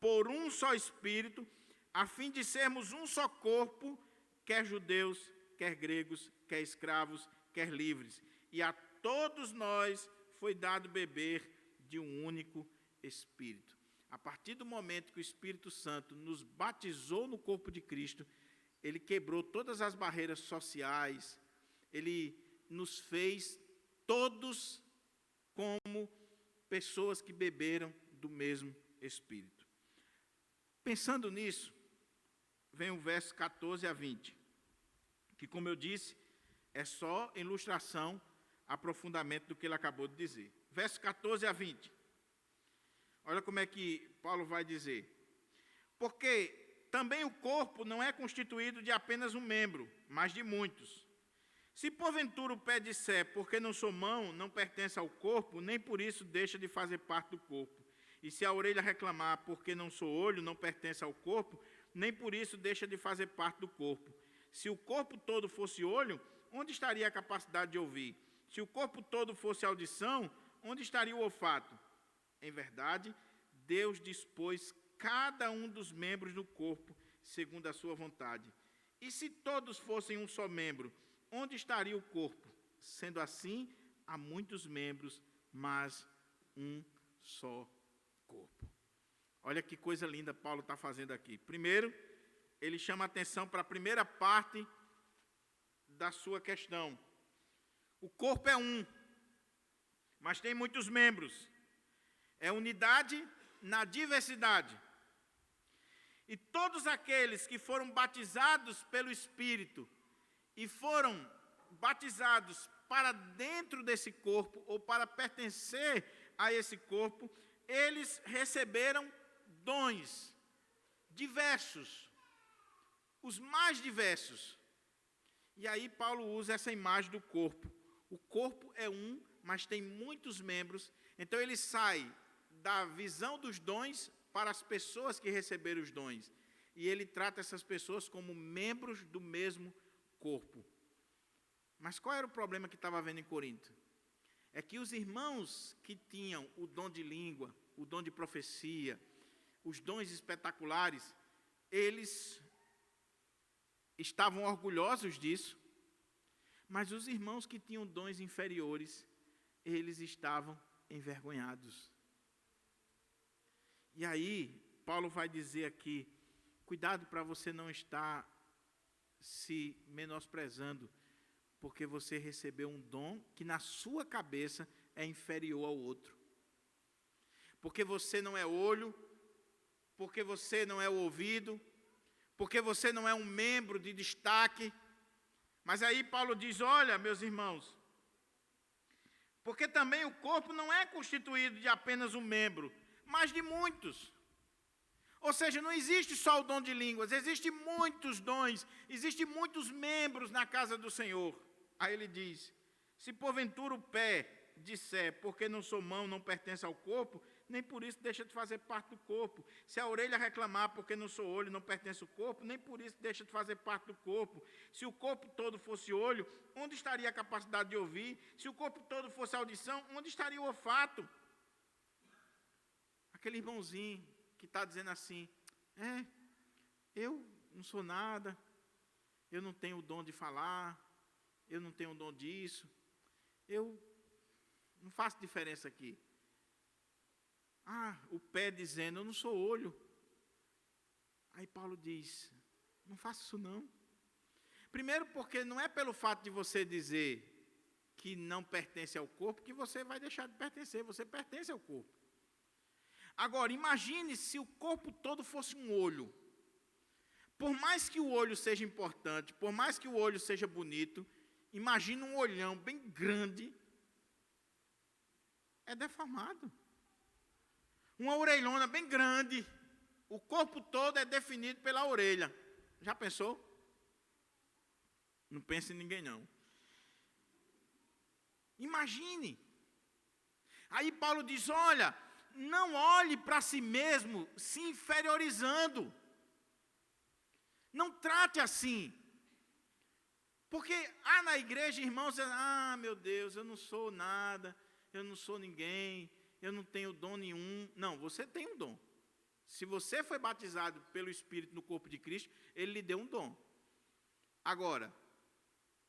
por um só Espírito, a fim de sermos um só corpo, quer judeus, quer gregos, quer escravos, quer livres. E a todos nós foi dado beber de um único Espírito. A partir do momento que o Espírito Santo nos batizou no corpo de Cristo, Ele quebrou todas as barreiras sociais, Ele nos fez todos como pessoas que beberam do mesmo Espírito. Pensando nisso, vem o verso 14 a 20, que, como eu disse, é só ilustração, aprofundamento do que ele acabou de dizer. Verso 14 a 20. Olha como é que Paulo vai dizer. Porque também o corpo não é constituído de apenas um membro, mas de muitos. Se porventura o pé disser, porque não sou mão, não pertence ao corpo, nem por isso deixa de fazer parte do corpo. E se a orelha reclamar, porque não sou olho, não pertence ao corpo, nem por isso deixa de fazer parte do corpo. Se o corpo todo fosse olho, onde estaria a capacidade de ouvir? Se o corpo todo fosse audição, onde estaria o olfato? Em verdade, Deus dispôs cada um dos membros do corpo segundo a sua vontade. E se todos fossem um só membro, onde estaria o corpo? Sendo assim, há muitos membros, mas um só corpo. Olha que coisa linda Paulo está fazendo aqui. Primeiro, ele chama a atenção para a primeira parte da sua questão. O corpo é um, mas tem muitos membros. É unidade na diversidade. E todos aqueles que foram batizados pelo Espírito e foram batizados para dentro desse corpo ou para pertencer a esse corpo, eles receberam dons diversos, os mais diversos. E aí Paulo usa essa imagem do corpo. O corpo é um, mas tem muitos membros. Então ele sai da visão dos dons para as pessoas que receberam os dons. E ele trata essas pessoas como membros do mesmo corpo. Mas qual era o problema que estava havendo em Corinto? É que os irmãos que tinham o dom de língua, o dom de profecia, os dons espetaculares, eles estavam orgulhosos disso, mas os irmãos que tinham dons inferiores, eles estavam envergonhados. E aí, Paulo vai dizer aqui, cuidado para você não estar se menosprezando, porque você recebeu um dom que na sua cabeça é inferior ao outro. Porque você não é olho, porque você não é o ouvido, porque você não é um membro de destaque. Mas aí Paulo diz, olha, meus irmãos, porque também o corpo não é constituído de apenas um membro, mas de muitos. Ou seja, não existe só o dom de línguas, existem muitos dons, existem muitos membros na casa do Senhor. Aí ele diz, se porventura o pé disser, porque não sou mão, não pertence ao corpo, nem por isso deixa de fazer parte do corpo. Se a orelha reclamar, porque não sou olho, não pertence ao corpo, nem por isso deixa de fazer parte do corpo. Se o corpo todo fosse olho, onde estaria a capacidade de ouvir? Se o corpo todo fosse audição, onde estaria o olfato? Aquele irmãozinho que está dizendo assim, eu não sou nada, eu não tenho o dom de falar, eu não tenho o dom disso, eu não faço diferença aqui. O pé dizendo, eu não sou olho. Aí Paulo diz, não faça isso não. Primeiro porque não é pelo fato de você dizer que não pertence ao corpo que você vai deixar de pertencer, você pertence ao corpo. Agora, imagine se o corpo todo fosse um olho. Por mais que o olho seja importante, por mais que o olho seja bonito, Imagina um olhão bem grande, é deformado. Uma orelhona bem grande, o corpo todo é definido pela orelha. Já pensou? Não pense em ninguém, não. Imagine. Aí Paulo diz, olha, não olhe para si mesmo se inferiorizando. Não trate assim. Porque há na igreja irmãos, meu Deus, eu não sou nada, eu não sou ninguém, eu não tenho dom nenhum. Não, você tem um dom. Se você foi batizado pelo Espírito no corpo de Cristo, Ele lhe deu um dom. Agora,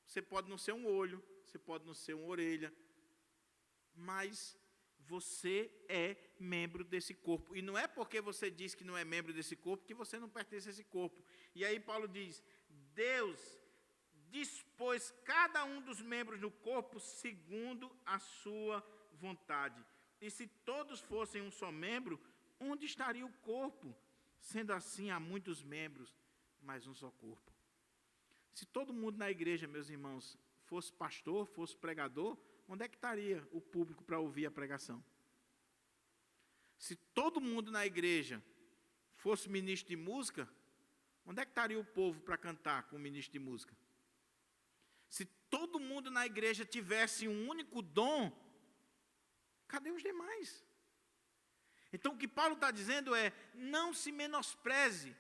você pode não ser um olho, você pode não ser uma orelha, mas você é membro desse corpo. E não é porque você diz que não é membro desse corpo, que você não pertence a esse corpo. E aí Paulo diz, Deus dispôs cada um dos membros do corpo segundo a sua vontade. E se todos fossem um só membro, onde estaria o corpo? Sendo assim, há muitos membros, mas um só corpo. Se todo mundo na igreja, meus irmãos, fosse pastor, fosse pregador, onde é que estaria o público para ouvir a pregação? Se todo mundo na igreja fosse ministro de música, onde é que estaria o povo para cantar com o ministro de música? Se todo mundo na igreja tivesse um único dom, cadê os demais? Então o que Paulo está dizendo é, não se menospreze.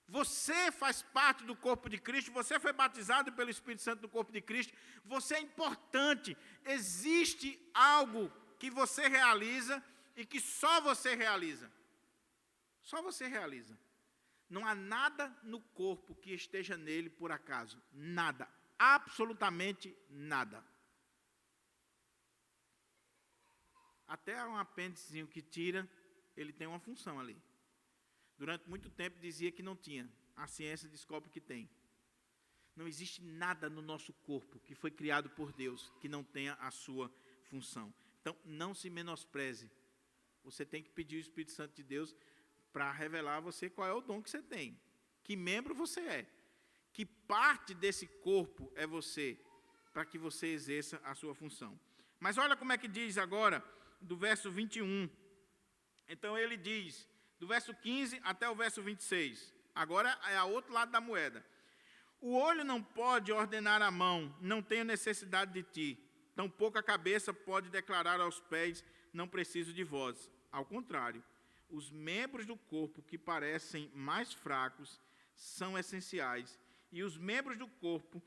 Você faz parte do corpo de Cristo, você foi batizado pelo Espírito Santo no corpo de Cristo, você é importante. Existe algo que você realiza e que só você realiza. Só você realiza. Não há nada no corpo que esteja nele por acaso. Nada. Absolutamente nada. Até um apêndicezinho que tira, ele tem uma função ali. Durante muito tempo dizia que não tinha. A ciência descobre que tem. Não existe nada no nosso corpo que foi criado por Deus que não tenha a sua função. Então, não se menospreze. Você tem que pedir o Espírito Santo de Deus para revelar a você qual é o dom que você tem. Que membro você é. Que parte desse corpo é você, para que você exerça a sua função. Mas olha como é que diz agora, do verso 21. Então ele diz, do verso 15 até o verso 26. Agora é o outro lado da moeda. O olho não pode ordenar à mão, não tenho necessidade de ti. Tampouco a cabeça pode declarar aos pés, não preciso de vós. Ao contrário, os membros do corpo que parecem mais fracos são essenciais. E os membros do corpo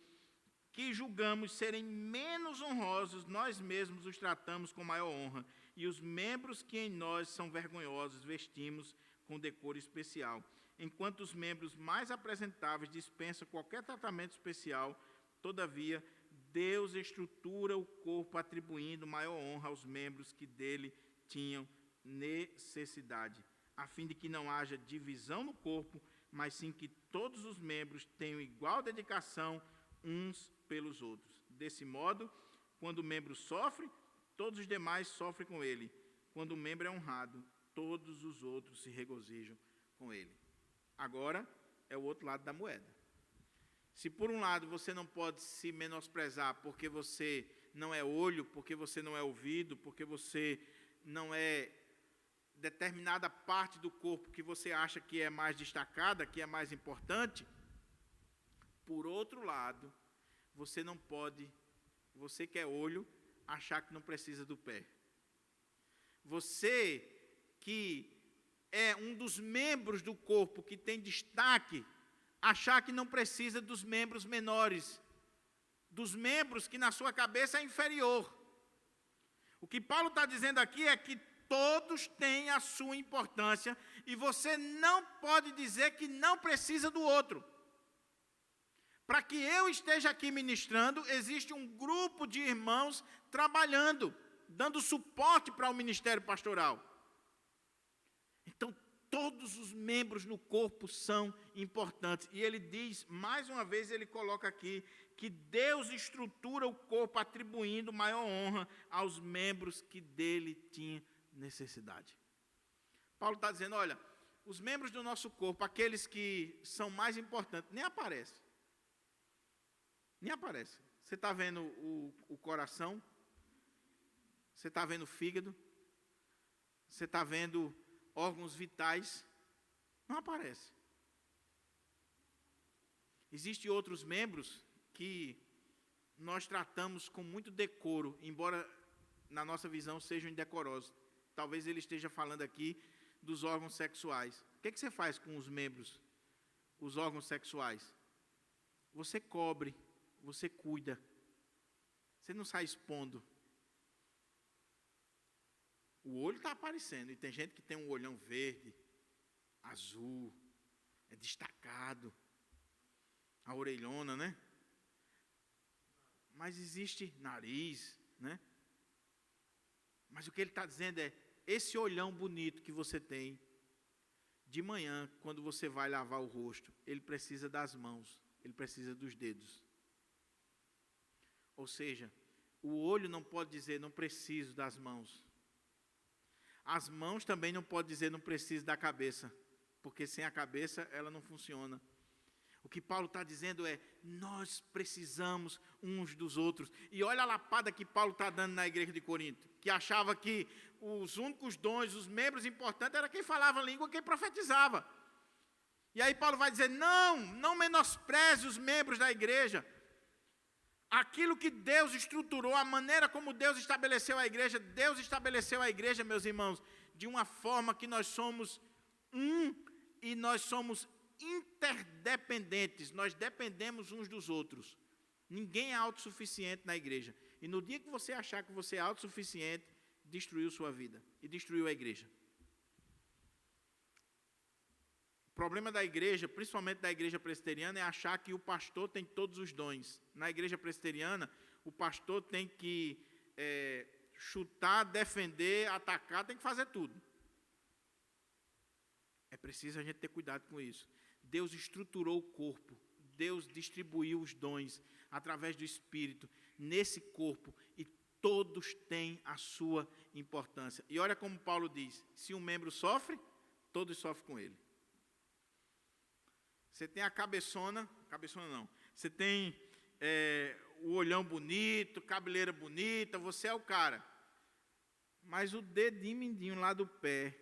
que julgamos serem menos honrosos, nós mesmos os tratamos com maior honra. E os membros que em nós são vergonhosos, vestimos com decoro especial. Enquanto os membros mais apresentáveis dispensam qualquer tratamento especial, todavia, Deus estrutura o corpo atribuindo maior honra aos membros que dele tinham necessidade, a fim de que não haja divisão no corpo, mas sim que todos os membros tenham igual dedicação uns pelos outros. Desse modo, quando o membro sofre, todos os demais sofrem com ele. Quando o membro é honrado, todos os outros se regozijam com ele. Agora é o outro lado da moeda. Se por um lado você não pode se menosprezar porque você não é olho, porque você não é ouvido, porque você não é determinada parte do corpo que você acha que é mais destacada, que é mais importante, por outro lado, você não pode, você que é olho, achar que não precisa do pé. Você que é um dos membros do corpo que tem destaque, achar que não precisa dos membros menores, dos membros que na sua cabeça é inferior. O que Paulo está dizendo aqui é que todos têm a sua importância e você não pode dizer que não precisa do outro. Para que eu esteja aqui ministrando, existe um grupo de irmãos trabalhando, dando suporte para o ministério pastoral. Então, todos os membros no corpo são importantes. E ele diz, mais uma vez, ele coloca aqui, que Deus estrutura o corpo atribuindo maior honra aos membros que dele tinham necessidade. Paulo está dizendo, olha, os membros do nosso corpo, aqueles que são mais importantes, nem aparecem. Nem aparecem. Você está vendo o coração? Você está vendo o fígado? Você está vendo órgãos vitais? Não aparece. Existem outros membros que nós tratamos com muito decoro, embora na nossa visão sejam indecorosos. Talvez ele esteja falando aqui dos órgãos sexuais. O que você faz com os membros, os órgãos sexuais? Você cobre, você cuida. Você não sai expondo. O olho está aparecendo, e tem gente que tem um olhão verde, azul, é destacado, a orelhona, né? Mas existe nariz, né? Mas o que ele está dizendo é, esse olhão bonito que você tem, de manhã, quando você vai lavar o rosto, ele precisa das mãos, ele precisa dos dedos. Ou seja, o olho não pode dizer, não preciso das mãos. As mãos também não podem dizer, não preciso da cabeça, porque sem a cabeça ela não funciona. O que Paulo está dizendo é, nós precisamos uns dos outros. E olha a lapada que Paulo está dando na igreja de Corinto, que achava que os únicos dons, os membros importantes, era quem falava a língua, quem profetizava. E aí Paulo vai dizer, não menospreze os membros da igreja. Aquilo que Deus estruturou, a maneira como Deus estabeleceu a igreja, meus irmãos, de uma forma que nós somos e nós somos interdependentes, nós dependemos uns dos outros. Ninguém é autossuficiente na igreja. E no dia que você achar que você é autossuficiente, destruiu sua vida e destruiu a igreja. O problema da igreja, principalmente da igreja presbiteriana, é achar que o pastor tem todos os dons. Na igreja presbiteriana, o pastor tem que chutar, defender, atacar, tem que fazer tudo. É preciso a gente ter cuidado com isso. Deus estruturou o corpo, Deus distribuiu os dons através do Espírito nesse corpo e todos têm a sua importância. E olha como Paulo diz, se um membro sofre, todos sofrem com ele. Você tem a cabeçona não, você tem o olhão bonito, cabeleira bonita, você é o cara. Mas o dedinho mindinho lá do pé,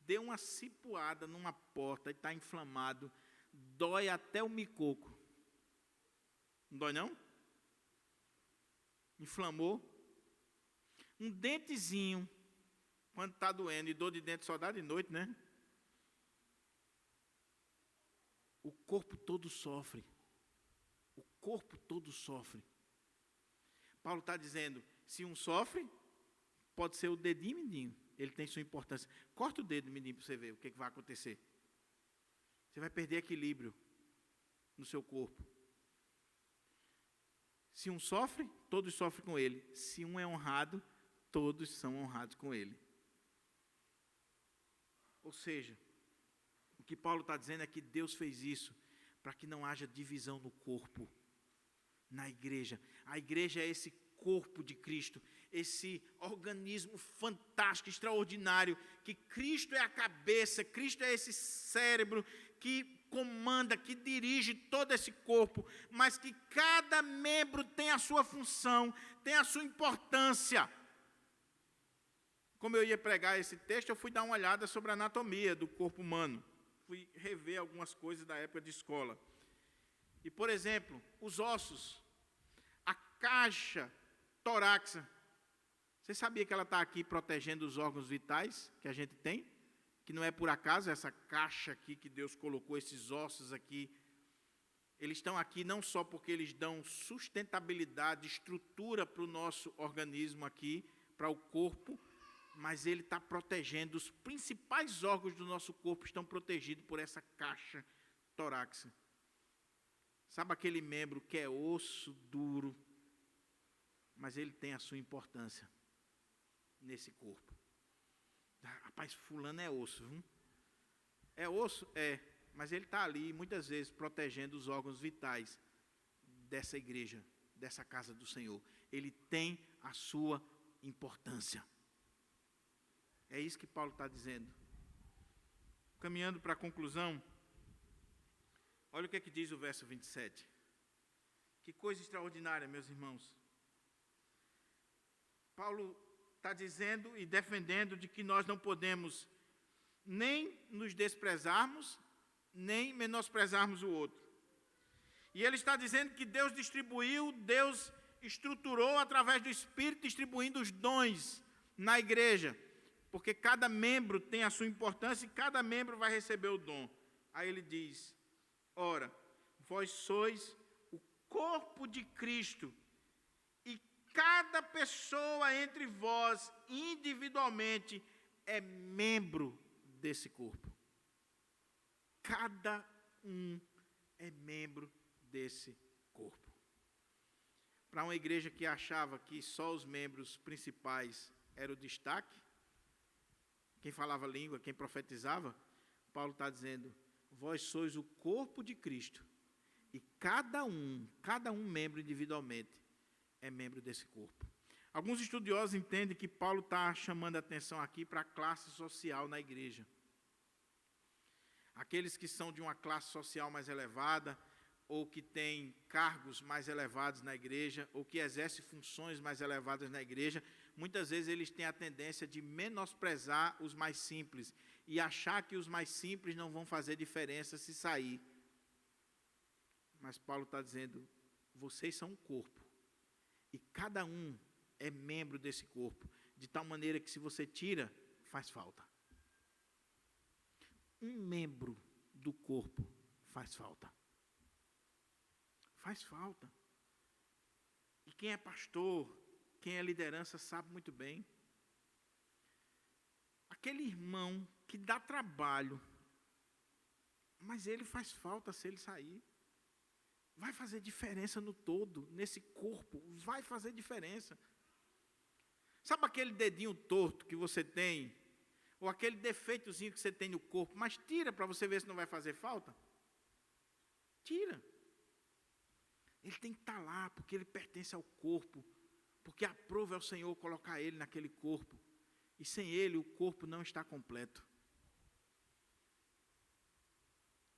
deu uma cipuada numa porta e está inflamado, dói até o micoco. Não dói não? Inflamou. Um dentezinho, quando está doendo, e dor de dente só dá de noite, né? O corpo todo sofre. O corpo todo sofre. Paulo está dizendo, se um sofre, pode ser o dedinho mindinho. Ele tem sua importância. Corta o dedo mindinho para você ver o que vai acontecer. Você vai perder equilíbrio no seu corpo. Se um sofre, todos sofrem com ele. Se um é honrado, todos são honrados com ele. Ou seja, o que Paulo está dizendo é que Deus fez isso para que não haja divisão no corpo, na igreja. A igreja é esse corpo de Cristo, esse organismo fantástico, extraordinário, que Cristo é a cabeça, Cristo é esse cérebro que comanda, que dirige todo esse corpo, mas que cada membro tem a sua função, tem a sua importância. Como eu ia pregar esse texto, eu fui dar uma olhada sobre a anatomia do corpo humano. Fui rever algumas coisas da época de escola. E, por exemplo, os ossos, a caixa torácica. Você sabia que ela está aqui protegendo os órgãos vitais que a gente tem? Que não é por acaso essa caixa aqui que Deus colocou, esses ossos aqui. Eles estão aqui não só porque eles dão sustentabilidade, estrutura para o nosso organismo aqui, para o corpo, mas ele está protegendo, os principais órgãos do nosso corpo estão protegidos por essa caixa torácica. Sabe aquele membro que é osso duro, mas ele tem a sua importância nesse corpo. Rapaz, fulano é osso, viu? É osso? É, mas ele está ali, muitas vezes, protegendo os órgãos vitais dessa igreja, dessa casa do Senhor. Ele tem a sua importância. É isso que Paulo está dizendo. Caminhando para a conclusão, olha o que diz o verso 27. Que coisa extraordinária, meus irmãos. Paulo está dizendo e defendendo de que nós não podemos nem nos desprezarmos, nem menosprezarmos o outro. E ele está dizendo que Deus distribuiu, Deus estruturou através do Espírito, distribuindo os dons na igreja, porque cada membro tem a sua importância e cada membro vai receber o dom. Aí ele diz: ora, vós sois o corpo de Cristo, e cada pessoa entre vós, individualmente, é membro desse corpo. Cada um é membro desse corpo. Para uma igreja que achava que só os membros principais eram o destaque, quem falava língua, quem profetizava, Paulo está dizendo: vós sois o corpo de Cristo, e cada um membro individualmente, é membro desse corpo. Alguns estudiosos entendem que Paulo está chamando a atenção aqui para a classe social na igreja. Aqueles que são de uma classe social mais elevada, ou que têm cargos mais elevados na igreja, ou que exercem funções mais elevadas na igreja, muitas vezes eles têm a tendência de menosprezar os mais simples e achar que os mais simples não vão fazer diferença se sair. Mas Paulo está dizendo: vocês são um corpo, e cada um é membro desse corpo, de tal maneira que se você tira, faz falta. Um membro do corpo faz falta. Faz falta. E quem é pastor, quem é liderança, sabe muito bem. Aquele irmão que dá trabalho, mas ele faz falta se ele sair. Vai fazer diferença no todo, nesse corpo, vai fazer diferença. Sabe aquele dedinho torto que você tem, ou aquele defeitozinho que você tem no corpo, mas tira para você ver se não vai fazer falta? Tira. Ele tem que estar lá, porque ele pertence ao corpo, porque aprova ao Senhor colocar ele naquele corpo, e sem ele o corpo não está completo.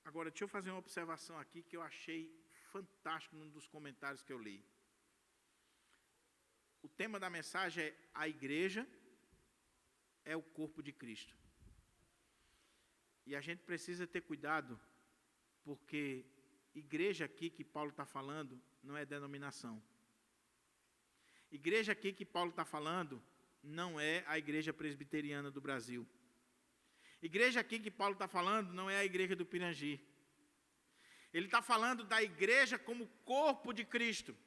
Agora, deixa eu fazer uma observação aqui que eu achei fantástico num dos comentários que eu li. O tema da mensagem é: a igreja é o corpo de Cristo. E a gente precisa ter cuidado, porque igreja aqui que Paulo está falando não é denominação. Igreja aqui que Paulo está falando não é a igreja presbiteriana do Brasil. Igreja aqui que Paulo está falando não é a igreja do Pirangi. Ele está falando da igreja como corpo de Cristo.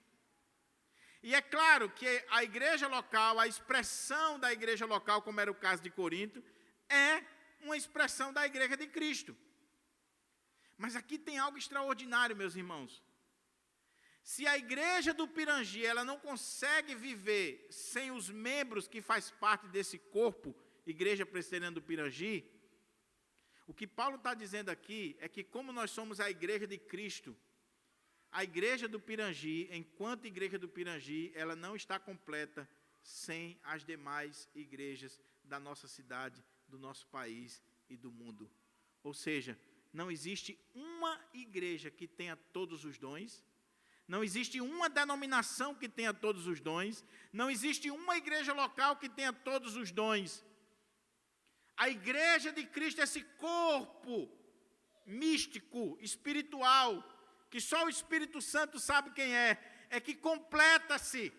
E é claro que a igreja local, a expressão da igreja local, como era o caso de Corinto, é uma expressão da igreja de Cristo. Mas aqui tem algo extraordinário, meus irmãos. Se a igreja do Pirangi ela não consegue viver sem os membros que faz parte desse corpo, igreja presbiteriana do Pirangi, o que Paulo está dizendo aqui é que, como nós somos a igreja de Cristo, a igreja do Pirangi, enquanto igreja do Pirangi, ela não está completa sem as demais igrejas da nossa cidade, do nosso país e do mundo. Ou seja, não existe uma igreja que tenha todos os dons, não existe uma denominação que tenha todos os dons, não existe uma igreja local que tenha todos os dons. A igreja de Cristo é esse corpo místico, espiritual, que só o Espírito Santo sabe quem é que completa-se.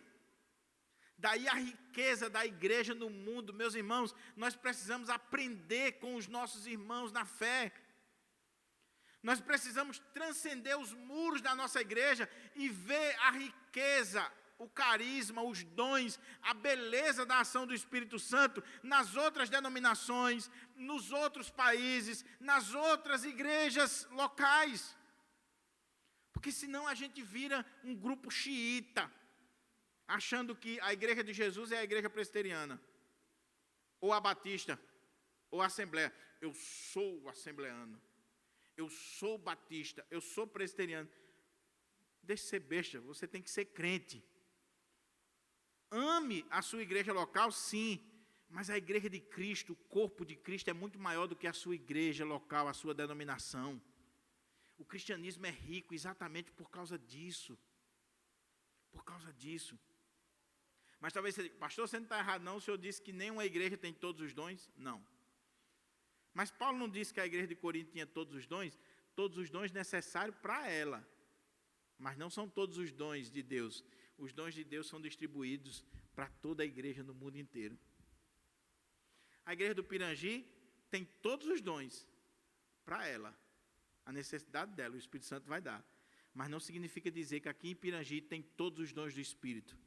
Daí a riqueza da igreja no mundo. Meus irmãos, nós precisamos aprender com os nossos irmãos na fé. Nós precisamos transcender os muros da nossa igreja e ver a riqueza, o carisma, os dons, a beleza da ação do Espírito Santo nas outras denominações, nos outros países, nas outras igrejas locais. Porque senão a gente vira um grupo xiita, achando que a igreja de Jesus é a igreja presbiteriana, ou a batista, ou a assembleia. Eu sou assembleano, eu sou batista, eu sou presbiteriano. Deixe de ser besta, você tem que ser crente. Ame a sua igreja local, sim, mas a igreja de Cristo, o corpo de Cristo é muito maior do que a sua igreja local, a sua denominação. O cristianismo é rico exatamente por causa disso. causa disso. Mas talvez você diga, pastor, você não está errado não, o senhor disse que nenhuma igreja tem todos os dons? Não. Mas Paulo não disse que a igreja de Corinto tinha todos os dons necessários para ela. Mas não são todos os dons de Deus. Os dons de Deus são distribuídos para toda a igreja no mundo inteiro. A igreja do Pirangi tem todos os dons para ela. A necessidade dela, o Espírito Santo vai dar. Mas não significa dizer que aqui em Pirangi tem todos os dons do Espírito.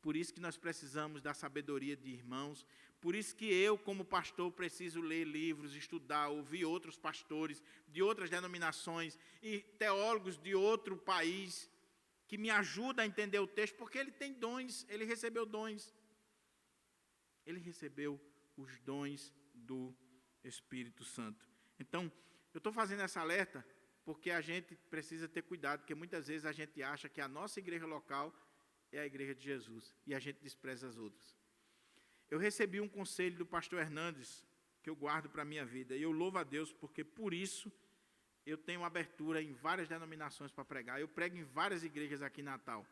Por isso que nós precisamos da sabedoria de irmãos. Por isso que eu, como pastor, preciso ler livros, estudar, ouvir outros pastores de outras denominações e teólogos de outro país que me ajudam a entender o texto, porque ele tem dons, ele recebeu dons. Ele recebeu os dons do Espírito Santo. Então, eu estou fazendo essa alerta porque a gente precisa ter cuidado, porque muitas vezes a gente acha que a nossa igreja local é a igreja de Jesus, e a gente despreza as outras. Eu recebi um conselho do pastor Hernandes, que eu guardo para a minha vida, e eu louvo a Deus, porque por isso eu tenho abertura em várias denominações para pregar. Eu prego em várias igrejas aqui em Natal.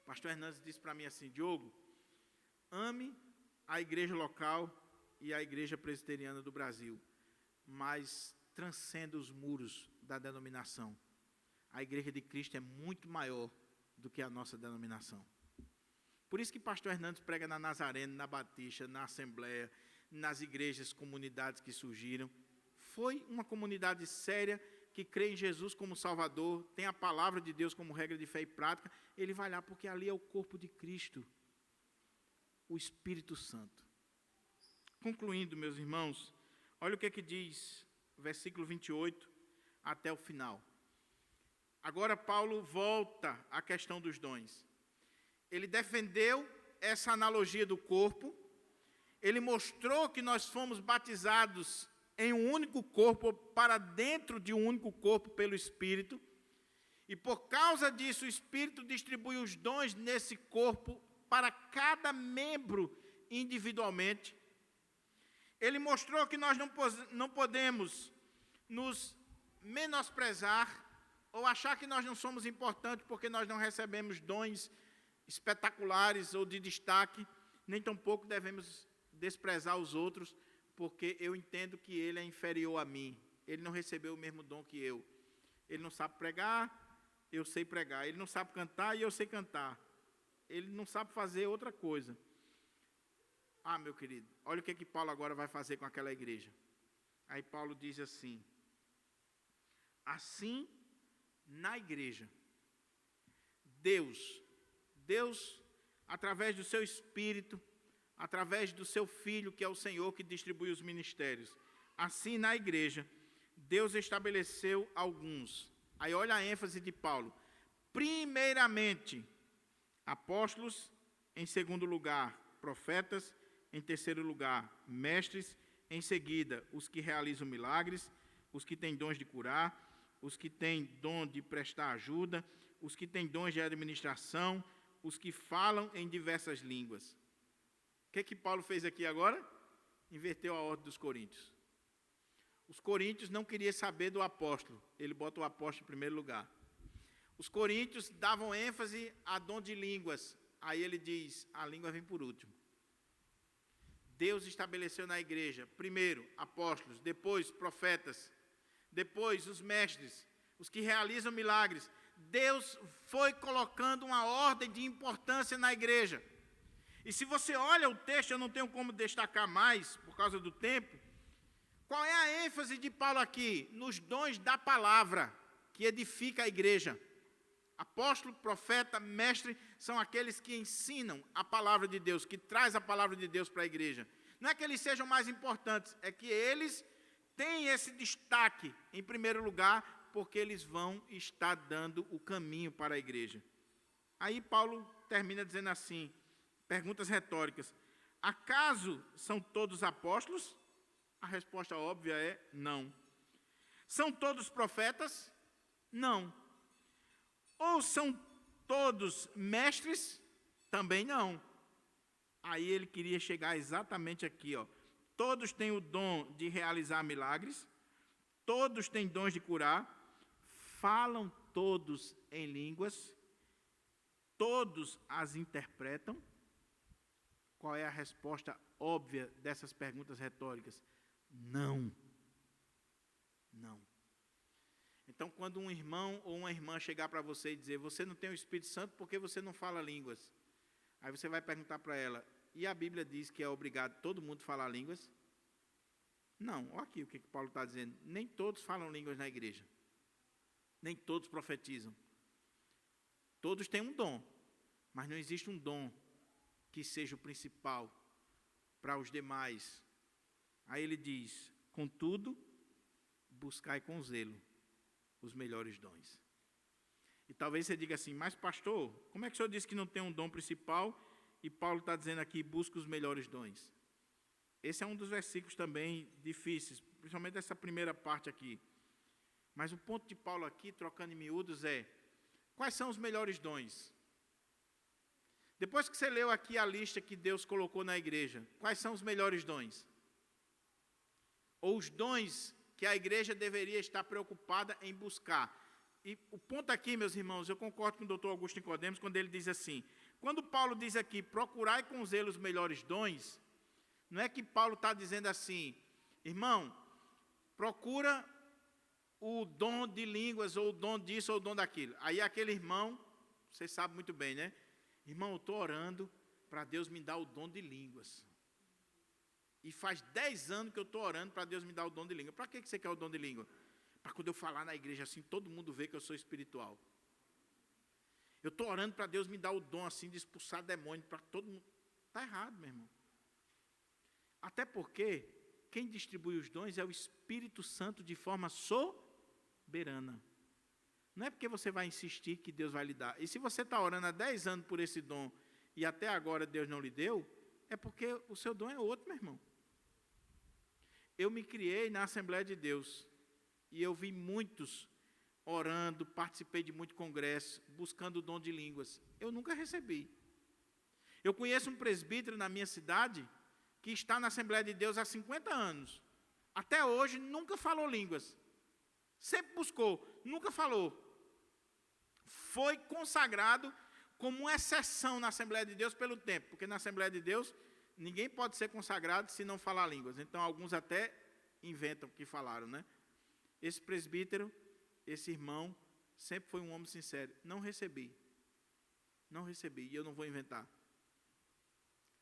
O pastor Hernandes disse para mim assim, Diogo, ame a igreja local e a igreja presbiteriana do Brasil, mas transcenda os muros da denominação. A igreja de Cristo é muito maior do que a nossa denominação. Por isso que pastor Hernandes prega na Nazareno, na Batista, na Assembleia, nas igrejas, comunidades que surgiram. Foi uma comunidade séria, que crê em Jesus como Salvador, tem a palavra de Deus como regra de fé e prática. Ele vai lá porque ali é o corpo de Cristo, o Espírito Santo. Concluindo, meus irmãos, olha o que diz o versículo 28 até o final. Agora Paulo volta à questão dos dons. Ele defendeu essa analogia do corpo, ele mostrou que nós fomos batizados em um único corpo, para dentro de um único corpo pelo Espírito, e por causa disso o Espírito distribui os dons nesse corpo para cada membro individualmente. Ele mostrou que nós não podemos nos menosprezar ou achar que nós não somos importantes porque nós não recebemos dons espetaculares ou de destaque, nem tampouco devemos desprezar os outros, porque eu entendo que ele é inferior a mim. Ele não recebeu o mesmo dom que eu. Ele não sabe pregar, eu sei pregar. Ele não sabe cantar e eu sei cantar. Ele não sabe fazer outra coisa. Ah, meu querido, olha o que Paulo agora vai fazer com aquela igreja. Aí Paulo diz assim, assim, na igreja, Deus, através do seu Espírito, através do seu Filho, que é o Senhor, que distribui os ministérios, assim na igreja, Deus estabeleceu alguns. Aí olha a ênfase de Paulo. Primeiramente, apóstolos, em segundo lugar, profetas, em terceiro lugar, mestres, em seguida, os que realizam milagres, os que têm dons de curar, os que têm dom de prestar ajuda, os que têm dons de administração, os que falam em diversas línguas. O que Paulo fez aqui agora? Inverteu a ordem dos coríntios. Os coríntios não queriam saber do apóstolo, ele bota o apóstolo em primeiro lugar. Os coríntios davam ênfase a dom de línguas, aí ele diz, a língua vem por último. Deus estabeleceu na igreja, primeiro, apóstolos, depois, profetas, depois, os mestres, os que realizam milagres. Deus foi colocando uma ordem de importância na igreja. E se você olha o texto, eu não tenho como destacar mais, por causa do tempo, qual é a ênfase de Paulo aqui? Nos dons da palavra, que edifica a igreja. Apóstolo, profeta, mestre, são aqueles que ensinam a palavra de Deus, que traz a palavra de Deus para a igreja. Não é que eles sejam mais importantes, é que eles têm esse destaque, em primeiro lugar, porque eles vão estar dando o caminho para a igreja. Aí Paulo termina dizendo assim, perguntas retóricas. Acaso são todos apóstolos? A resposta óbvia é não. São todos profetas? Não. Ou são todos mestres? Também não. Aí ele queria chegar exatamente aqui, ó. Todos têm o dom de realizar milagres, todos têm dons de curar, falam todos em línguas, todos as interpretam? Qual é a resposta óbvia dessas perguntas retóricas? Não. Não. Então, quando um irmão ou uma irmã chegar para você e dizer, você não tem o Espírito Santo porque você não fala línguas. Aí você vai perguntar para ela, e a Bíblia diz que é obrigado todo mundo a falar línguas? Não, olha aqui o que Paulo está dizendo. Nem todos falam línguas na igreja. Nem todos profetizam. Todos têm um dom, mas não existe um dom que seja o principal para os demais. Aí ele diz, contudo, buscai com zelo os melhores dons. E talvez você diga assim, mas pastor, como é que o senhor disse que não tem um dom principal e Paulo está dizendo aqui, busca os melhores dons? Esse é um dos versículos também difíceis, principalmente essa primeira parte aqui. Mas o ponto de Paulo aqui, trocando em miúdos, é, quais são os melhores dons? Depois que você leu aqui a lista que Deus colocou na igreja, quais são os melhores dons? Ou os dons que a igreja deveria estar preocupada em buscar? E o ponto aqui, meus irmãos, eu concordo com o doutor Augusto Nicodemos, quando ele diz assim, quando Paulo diz aqui, procurai com zelo os melhores dons, não é que Paulo está dizendo assim, irmão, procura o dom de línguas, ou o dom disso, ou o dom daquilo. Aí aquele irmão, você sabe muito bem, né? Irmão, eu estou orando para Deus me dar o dom de línguas. E faz 10 anos que eu estou orando para Deus me dar o dom de língua. Para que você quer o dom de língua? Para quando eu falar na igreja assim, todo mundo vê que eu sou espiritual. Eu estou orando para Deus me dar o dom assim de expulsar demônio para todo mundo. Está errado, meu irmão. Até porque quem distribui os dons é o Espírito Santo de forma soberana. Não é porque você vai insistir que Deus vai lhe dar. E se você está orando há 10 anos por esse dom e até agora Deus não lhe deu, é porque o seu dom é outro, meu irmão. Eu me criei na Assembleia de Deus e eu vi muitos orando, participei de muito congresso, buscando o dom de línguas. Eu nunca recebi. Eu conheço um presbítero na minha cidade que está na Assembleia de Deus há 50 anos. Até hoje nunca falou línguas. Sempre buscou, nunca falou. Foi consagrado como uma exceção na Assembleia de Deus pelo tempo, porque na Assembleia de Deus ninguém pode ser consagrado se não falar línguas. Então alguns até inventam que falaram, né? Esse presbítero, esse irmão, sempre foi um homem sincero. Não recebi, e eu não vou inventar.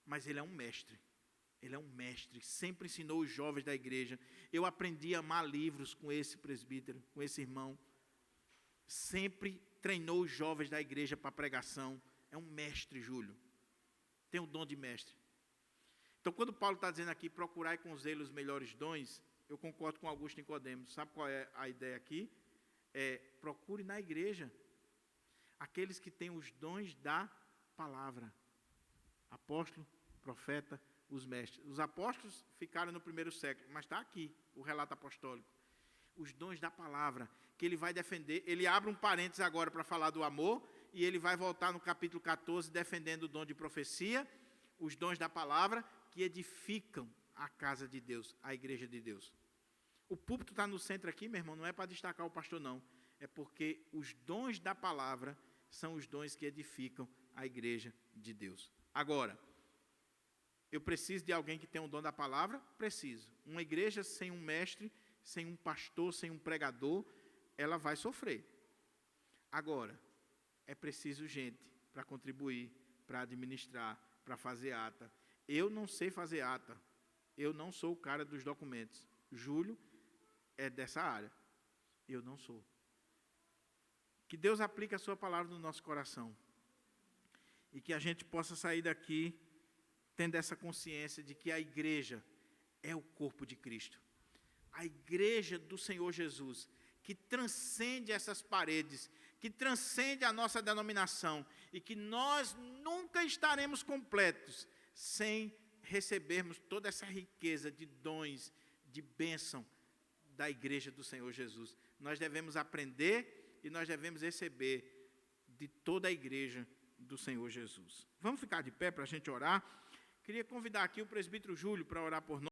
Mas ele é um mestre. Ele é um mestre, sempre ensinou os jovens da igreja. Eu aprendi a amar livros com esse presbítero, com esse irmão. Sempre treinou os jovens da igreja para pregação. É um mestre, Júlio. Tem o dom de mestre. Então, quando Paulo está dizendo aqui, procurai com zelo os melhores dons, eu concordo com Augusto Nicodemos. Sabe qual é a ideia aqui? Procure na igreja aqueles que têm os dons da palavra. Apóstolo, profeta, os mestres. Os apóstolos ficaram no primeiro século, mas está aqui o relato apostólico. Os dons da palavra, que ele vai defender. Ele abre um parênteses agora para falar do amor, e ele vai voltar no capítulo 14, defendendo o dom de profecia, os dons da palavra, que edificam a casa de Deus, a igreja de Deus. O púlpito está no centro aqui, meu irmão, não é para destacar o pastor, não. É porque os dons da palavra são os dons que edificam a igreja de Deus. Agora, eu preciso de alguém que tenha o dom da palavra? Preciso. Uma igreja sem um mestre, sem um pastor, sem um pregador, ela vai sofrer. Agora, é preciso gente para contribuir, para administrar, para fazer ata. Eu não sei fazer ata. Eu não sou o cara dos documentos. Júlio é dessa área. Eu não sou. Que Deus aplique a sua palavra no nosso coração. E que a gente possa sair daqui tendo essa consciência de que a igreja é o corpo de Cristo. A igreja do Senhor Jesus, que transcende essas paredes, que transcende a nossa denominação, e que nós nunca estaremos completos sem recebermos toda essa riqueza de dons, de bênção da igreja do Senhor Jesus. Nós devemos aprender e nós devemos receber de toda a igreja do Senhor Jesus. Vamos ficar de pé para a gente orar? Queria convidar aqui o presbítero Júlio para orar por nós.